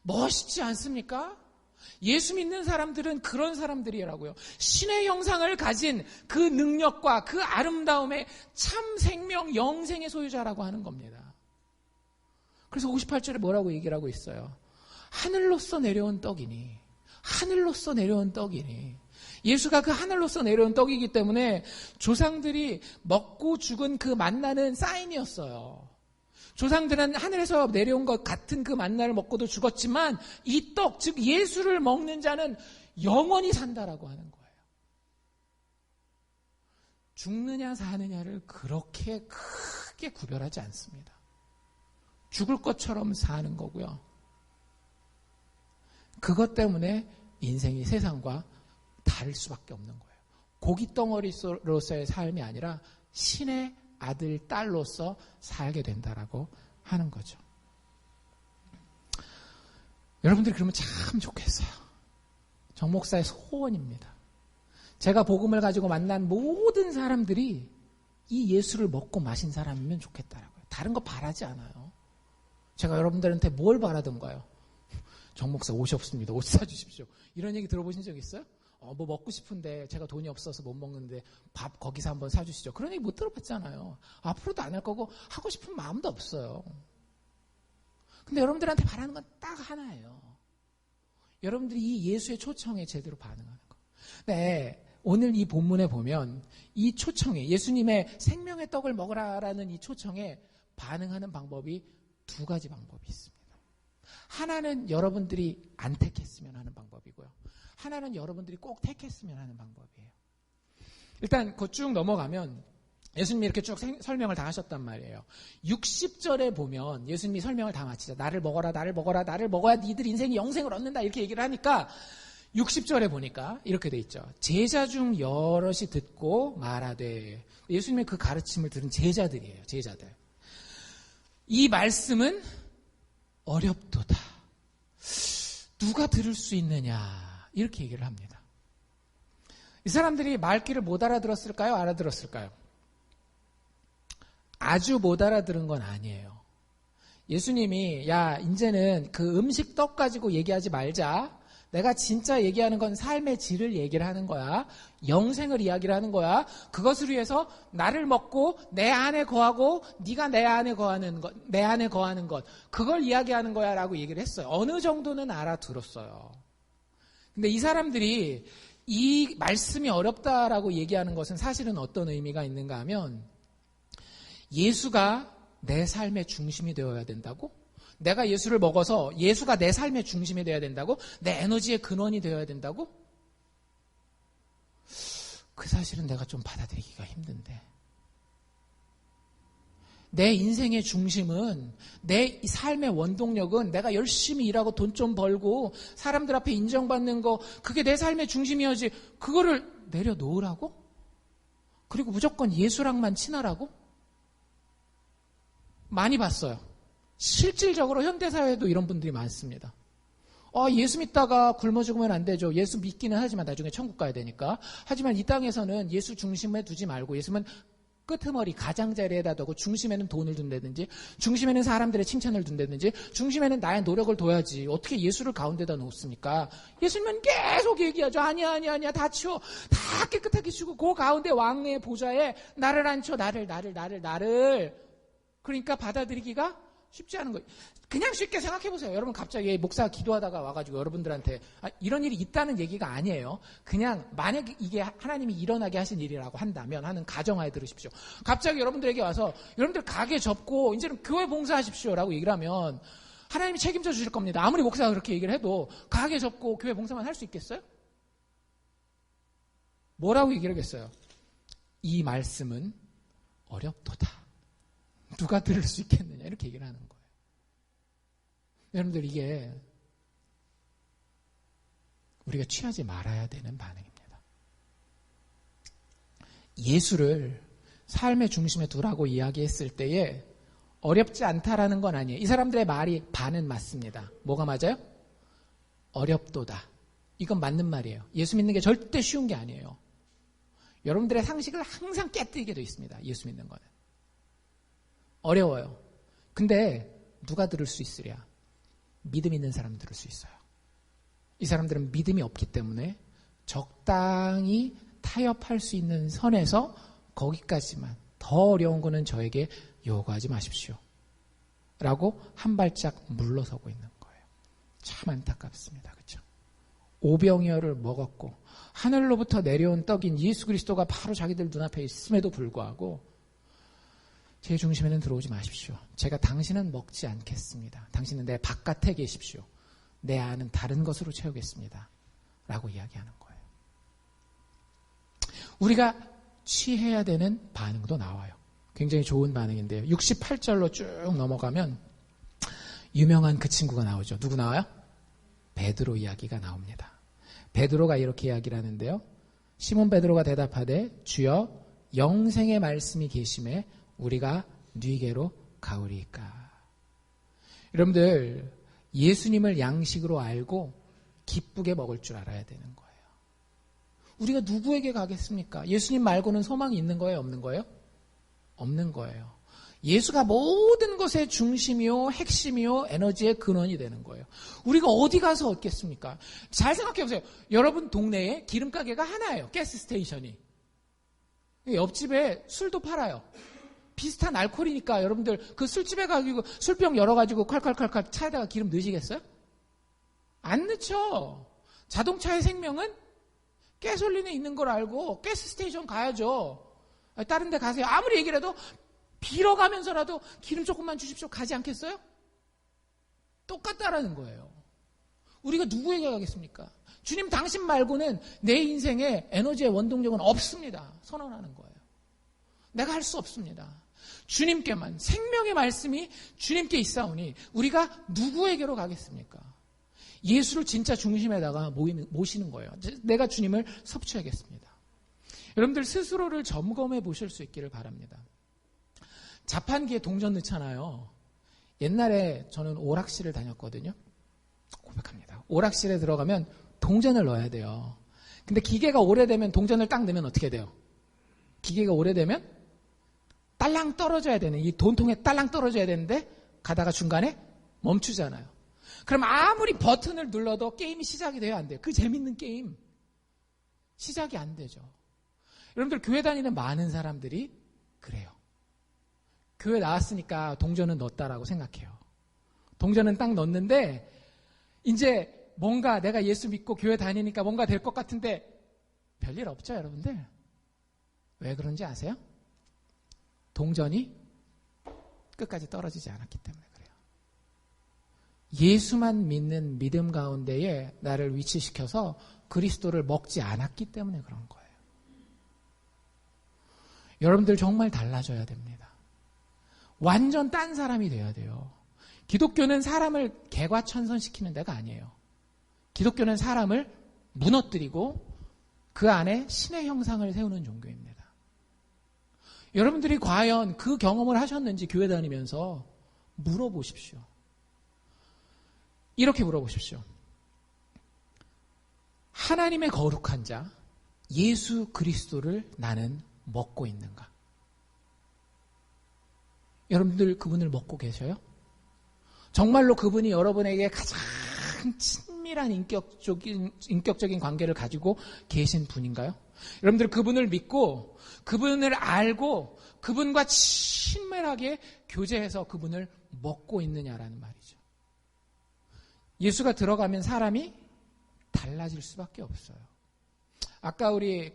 멋있지 않습니까? 예수 믿는 사람들은 그런 사람들이라고요. 신의 형상을 가진 그 능력과 그 아름다움의 참 생명, 영생의 소유자라고 하는 겁니다. 그래서 58절에 뭐라고 얘기를 하고 있어요? 하늘로서 내려온 떡이니, 하늘로서 내려온 떡이니. 예수가 그 하늘로서 내려온 떡이기 때문에 조상들이 먹고 죽은 그 만나는 사인이었어요. 조상들은 하늘에서 내려온 것 같은 그 만나를 먹고도 죽었지만 이 떡, 즉 예수를 먹는 자는 영원히 산다라고 하는 거예요. 죽느냐 사느냐를 그렇게 크게 구별하지 않습니다. 죽을 것처럼 사는 거고요. 그것 때문에 인생이 세상과 다를 수밖에 없는 거예요. 고깃덩어리로서의 삶이 아니라 신의 아들, 딸로서 살게 된다라고 하는 거죠. 여러분들이 그러면 참 좋겠어요. 정 목사의 소원입니다. 제가 복음을 가지고 만난 모든 사람들이 이 예수를 먹고 마신 사람이면 좋겠다라고요. 다른 거 바라지 않아요. 제가 여러분들한테 뭘 바라던가요? 정 목사 옷이 없습니다. 옷 사주십시오. 이런 얘기 들어보신 적 있어요? 뭐 먹고 싶은데 제가 돈이 없어서 못 먹는데 밥 거기서 한번 사주시죠. 그런 얘기 못 들어봤잖아요. 앞으로도 안 할 거고 하고 싶은 마음도 없어요. 근데 여러분들한테 바라는 건 딱 하나예요. 여러분들이 이 예수의 초청에 제대로 반응하는 거. 네, 오늘 이 본문에 보면 이 초청에 예수님의 생명의 떡을 먹으라라는 이 초청에 반응하는 방법이 두 가지 방법이 있습니다. 하나는 여러분들이 안 택했으면 하는 방법이고요. 하나는 여러분들이 꼭 택했으면 하는 방법이에요. 일단 그거 쭉 넘어가면 예수님이 이렇게 쭉 설명을 다 하셨단 말이에요. 60절에 보면 예수님이 설명을 다 마치죠. 나를 먹어라, 나를 먹어라, 나를 먹어야 니들 인생이 영생을 얻는다 이렇게 얘기를 하니까 60절에 보니까 이렇게 돼 있죠. 제자 중 여럿이 듣고 말하되, 예수님의 그 가르침을 들은 제자들이에요. 제자들. 이 말씀은 어렵도다. 누가 들을 수 있느냐 이렇게 얘기를 합니다. 이 사람들이 말귀를 못 알아들었을까요? 알아들었을까요? 아주 못 알아들은 건 아니에요. 예수님이 야 이제는 그 음식 떡 가지고 얘기하지 말자. 내가 진짜 얘기하는 건 삶의 질을 얘기를 하는 거야. 영생을 이야기를 하는 거야. 그것을 위해서 나를 먹고 내 안에 거하고 네가 내 안에 거하는 것, 내 안에 거하는 것, 그걸 이야기하는 거야 라고 얘기를 했어요. 어느 정도는 알아들었어요. 근데 이 사람들이 이 말씀이 어렵다라고 얘기하는 것은 사실은 어떤 의미가 있는가 하면 예수가 내 삶의 중심이 되어야 된다고? 내가 예수를 먹어서 예수가 내 삶의 중심이 되어야 된다고? 내 에너지의 근원이 되어야 된다고? 그 사실은 내가 좀 받아들이기가 힘든데. 내 인생의 중심은, 내 삶의 원동력은 내가 열심히 일하고 돈 좀 벌고 사람들 앞에 인정받는 거, 그게 내 삶의 중심이어야지 그거를 내려놓으라고? 그리고 무조건 예수랑만 친하라고? 많이 봤어요. 실질적으로 현대사회에도 이런 분들이 많습니다. 예수 믿다가 굶어 죽으면 안 되죠. 예수 믿기는 하지만 나중에 천국 가야 되니까. 하지만 이 땅에서는 예수 중심에 두지 말고 예수는 끄트머리 가장자리에다 두고 중심에는 돈을 둔다든지 중심에는 사람들의 칭찬을 둔다든지 중심에는 나의 노력을 둬야지 어떻게 예수를 가운데다 놓습니까? 예수님은 계속 얘기하죠. 아니야 다 치워. 다 깨끗하게 치우고 그 가운데 왕의 보좌에 나를 앉혀. 나를 그러니까 받아들이기가 쉽지 않은 거예요. 그냥 쉽게 생각해 보세요. 여러분 갑자기 목사가 기도하다가 와가지고 여러분들한테 이런 일이 있다는 얘기가 아니에요. 그냥 만약에 이게 하나님이 일어나게 하신 일이라고 한다면 하는 가정하에 들으십시오. 갑자기 여러분들에게 와서 여러분들 가게 접고 이제는 교회 봉사하십시오라고 얘기를 하면 하나님이 책임져 주실 겁니다. 아무리 목사가 그렇게 얘기를 해도 가게 접고 교회 봉사만 할 수 있겠어요? 뭐라고 얘기를 하겠어요? 이 말씀은 어렵도다. 누가 들을 수 있겠느냐 이렇게 얘기를 하는 거예요. 여러분들 이게 우리가 취하지 말아야 되는 반응입니다. 예수를 삶의 중심에 두라고 이야기했을 때에 어렵지 않다라는 건 아니에요. 이 사람들의 말이 반은 맞습니다. 뭐가 맞아요? 어렵도다. 이건 맞는 말이에요. 예수 믿는 게 절대 쉬운 게 아니에요. 여러분들의 상식을 항상 깨뜨리게 되어 있습니다. 예수 믿는 거는. 어려워요. 근데 누가 들을 수 있으랴? 믿음 있는 사람 들을 수 있어요. 이 사람들은 믿음이 없기 때문에 적당히 타협할 수 있는 선에서 거기까지만, 더 어려운 거는 저에게 요구하지 마십시오. 라고 한 발짝 물러서고 있는 거예요. 참 안타깝습니다. 그렇죠? 오병이어를 먹었고 하늘로부터 내려온 떡인 예수 그리스도가 바로 자기들 눈앞에 있음에도 불구하고 제 중심에는 들어오지 마십시오. 제가 당신은 먹지 않겠습니다. 당신은 내 바깥에 계십시오. 내 안은 다른 것으로 채우겠습니다. 라고 이야기하는 거예요. 우리가 취해야 되는 반응도 나와요. 굉장히 좋은 반응인데요. 68절로 쭉 넘어가면 유명한 그 친구가 나오죠. 누구 나와요? 베드로 이야기가 나옵니다. 베드로가 이렇게 이야기를 하는데요. 시몬 베드로가 대답하되 주여 영생의 말씀이 계심에 우리가 뉘게로 가오리이까. 여러분들 예수님을 양식으로 알고 기쁘게 먹을 줄 알아야 되는 거예요. 우리가 누구에게 가겠습니까? 예수님 말고는 소망이 있는 거예요? 없는 거예요? 없는 거예요. 예수가 모든 것의 중심이요, 핵심이요, 에너지의 근원이 되는 거예요. 우리가 어디 가서 얻겠습니까? 잘 생각해 보세요. 여러분 동네에 기름가게가 하나예요. 가스 스테이션이. 옆집에 술도 팔아요. 비슷한 알코올이니까 여러분들 그 술집에 가지고 술병 열어가지고 칼칼칼칼 차에다가 기름 넣으시겠어요? 안 넣죠. 자동차의 생명은 가솔린에 있는 걸 알고 가스 스테이션 가야죠. 다른 데 가세요. 아무리 얘기를 해도 빌어가면서라도 기름 조금만 주십시오. 가지 않겠어요? 똑같다라는 거예요. 우리가 누구에게 가겠습니까? 주님 당신 말고는 내 인생에 에너지의 원동력은 없습니다. 선언하는 거예요. 내가 할 수 없습니다. 주님께만, 생명의 말씀이 주님께 있사오니 우리가 누구에게로 가겠습니까? 예수를 진짜 중심에다가 모시는 거예요. 내가 주님을 섭취하겠습니다. 여러분들 스스로를 점검해 보실 수 있기를 바랍니다. 자판기에 동전 넣잖아요. 옛날에 저는 오락실을 다녔거든요. 고백합니다. 오락실에 들어가면 동전을 넣어야 돼요. 근데 기계가 오래되면 동전을 딱 넣으면 어떻게 돼요? 기계가 오래되면 딸랑 떨어져야 되는, 이 돈통에 딸랑 떨어져야 되는데 가다가 중간에 멈추잖아요. 그럼 아무리 버튼을 눌러도 게임이 시작이 돼요? 안 돼요? 그 재밌는 게임 시작이 안 되죠. 여러분들 교회 다니는 많은 사람들이 그래요. 교회 나왔으니까 동전은 넣었다라고 생각해요. 동전은 딱 넣었는데 이제 뭔가 내가 예수 믿고 교회 다니니까 뭔가 될 것 같은데 별일 없죠, 여러분들? 왜 그런지 아세요? 동전이 끝까지 떨어지지 않았기 때문에 그래요. 예수만 믿는 믿음 가운데에 나를 위치시켜서 그리스도를 먹지 않았기 때문에 그런 거예요. 여러분들 정말 달라져야 됩니다. 완전 딴 사람이 돼야 돼요. 기독교는 사람을 개과천선시키는 데가 아니에요. 기독교는 사람을 무너뜨리고 그 안에 신의 형상을 세우는 종교입니다. 여러분들이 과연 그 경험을 하셨는지 교회 다니면서 물어보십시오. 이렇게 물어보십시오. 하나님의 거룩한 자 예수 그리스도를 나는 먹고 있는가? 여러분들 그분을 먹고 계셔요? 정말로 그분이 여러분에게 가장 친밀한 인격적인 관계를 가지고 계신 분인가요? 여러분들 그분을 믿고 그분을 알고 그분과 친밀하게 교제해서 그분을 먹고 있느냐라는 말이죠. 예수가 들어가면 사람이 달라질 수밖에 없어요. 아까 우리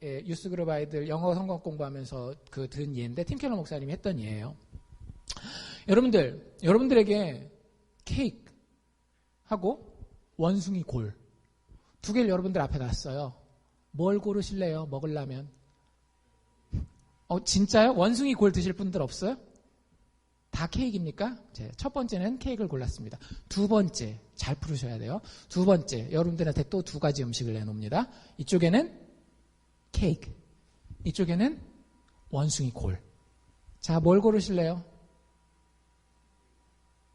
유스그룹 아이들 영어 성경 공부하면서 들은 예인데 팀 켈러 목사님이 했던 예예요. 여러분들에게 케이크하고 원숭이 골 두 개를 여러분들 앞에 놨어요. 뭘 고르실래요? 먹으려면? 진짜요? 원숭이 골 드실 분들 없어요? 다 케이크입니까? 첫 번째는 케이크를 골랐습니다. 두 번째, 잘 풀으셔야 돼요. 두 번째, 여러분들한테 또 두 가지 음식을 내놓습니다. 이쪽에는 케이크, 이쪽에는 원숭이 골. 자, 뭘 고르실래요?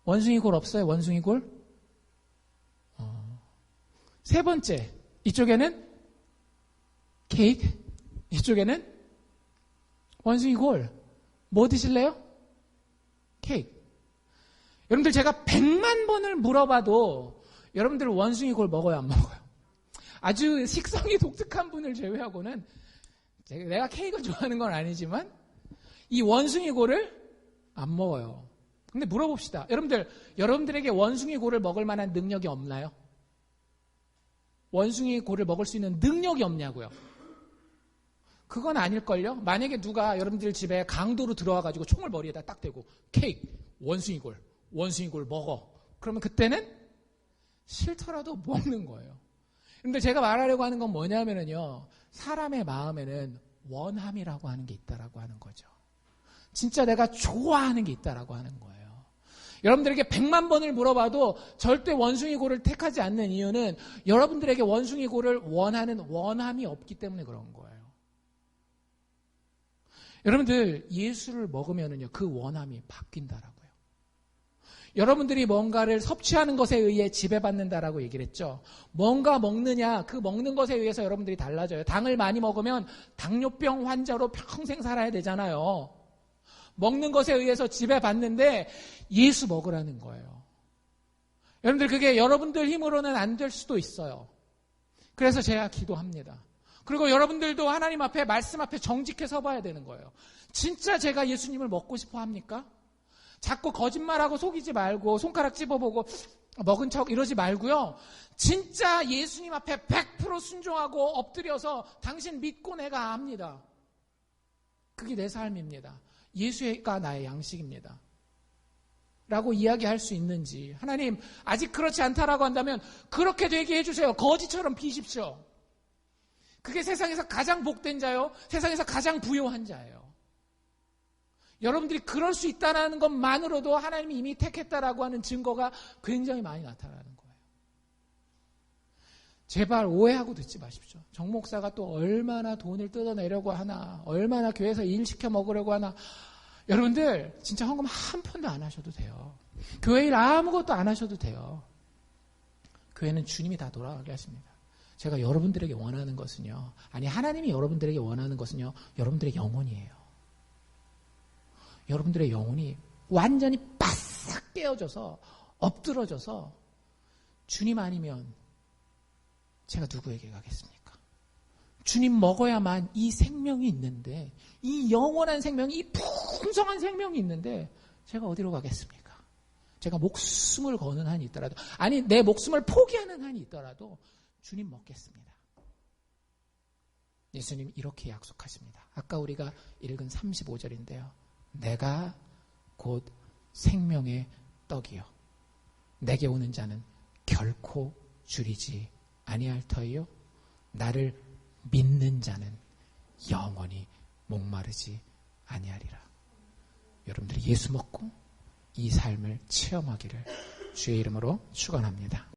원숭이 골 없어요? 원숭이 골? 세 번째, 이쪽에는 케이크, 이쪽에는 원숭이 골. 뭐 드실래요? 케이크. 여러분들 제가 100만 번을 물어봐도 여러분들 원숭이 골 먹어요, 안 먹어요? 아주 식성이 독특한 분을 제외하고는 내가 케이크를 좋아하는 건 아니지만 이 원숭이 골을 안 먹어요. 근데 물어봅시다. 여러분들에게 원숭이 골을 먹을 만한 능력이 없나요? 원숭이 골을 먹을 수 있는 능력이 없냐고요. 그건 아닐걸요? 만약에 누가 여러분들 집에 강도로 들어와가지고 총을 머리에다 딱 대고 케이크, 원숭이 골 먹어. 그러면 그때는 싫더라도 먹는 거예요. 근데 제가 말하려고 하는 건 뭐냐면요. 사람의 마음에는 원함이라고 하는 게 있다라고 하는 거죠. 진짜 내가 좋아하는 게 있다라고 하는 거예요. 여러분들에게 100만 번을 물어봐도 절대 원숭이 골을 택하지 않는 이유는 여러분들에게 원숭이 골을 원하는 원함이 없기 때문에 그런 거예요. 여러분들 예수를 먹으면은요 그 원함이 바뀐다라고요. 여러분들이 뭔가를 섭취하는 것에 의해 지배받는다라고 얘기를 했죠. 뭔가 먹느냐 그 먹는 것에 의해서 여러분들이 달라져요. 당을 많이 먹으면 당뇨병 환자로 평생 살아야 되잖아요. 먹는 것에 의해서 지배받는데 예수 먹으라는 거예요. 여러분들 그게 여러분들 힘으로는 안 될 수도 있어요. 그래서 제가 기도합니다. 그리고 여러분들도 하나님 앞에 말씀 앞에 정직해 서봐야 되는 거예요. 진짜 제가 예수님을 먹고 싶어 합니까? 자꾸 거짓말하고 속이지 말고 손가락 찝어보고 먹은 척 이러지 말고요. 진짜 예수님 앞에 100% 순종하고 엎드려서 당신 믿고 내가 압니다. 그게 내 삶입니다. 예수가 나의 양식입니다. 라고 이야기할 수 있는지 하나님 아직 그렇지 않다라고 한다면 그렇게 되게 해주세요. 거지처럼 비십시오. 그게 세상에서 가장 복된 자요. 세상에서 가장 부요한 자예요. 여러분들이 그럴 수 있다는 것만으로도 하나님이 이미 택했다라고 하는 증거가 굉장히 많이 나타나는 거예요. 제발 오해하고 듣지 마십시오. 정 목사가 또 얼마나 돈을 뜯어내려고 하나, 얼마나 교회에서 일 시켜 먹으려고 하나. 여러분들 진짜 헌금 한 푼도 안 하셔도 돼요. 교회 일 아무것도 안 하셔도 돼요. 교회는 주님이 다 돌아가게 하십니다. 제가 여러분들에게 원하는 것은요. 아니 하나님이 여러분들에게 원하는 것은요. 여러분들의 영혼이에요. 여러분들의 영혼이 완전히 바싹 깨어져서 엎드러져서 주님 아니면 제가 누구에게 가겠습니까? 주님 먹어야만 이 생명이 있는데 이 영원한 생명이 이 풍성한 생명이 있는데 제가 어디로 가겠습니까? 제가 목숨을 거는 한이 있더라도 아니 내 목숨을 포기하는 한이 있더라도 주님 먹겠습니다. 예수님 이렇게 약속하십니다. 아까 우리가 읽은 35절인데요. 내가 곧 생명의 떡이요. 내게 오는 자는 결코 줄이지 아니할 터이요. 나를 믿는 자는 영원히 목마르지 아니하리라. 여러분들이 예수 먹고 이 삶을 체험하기를 주의 이름으로 축원합니다.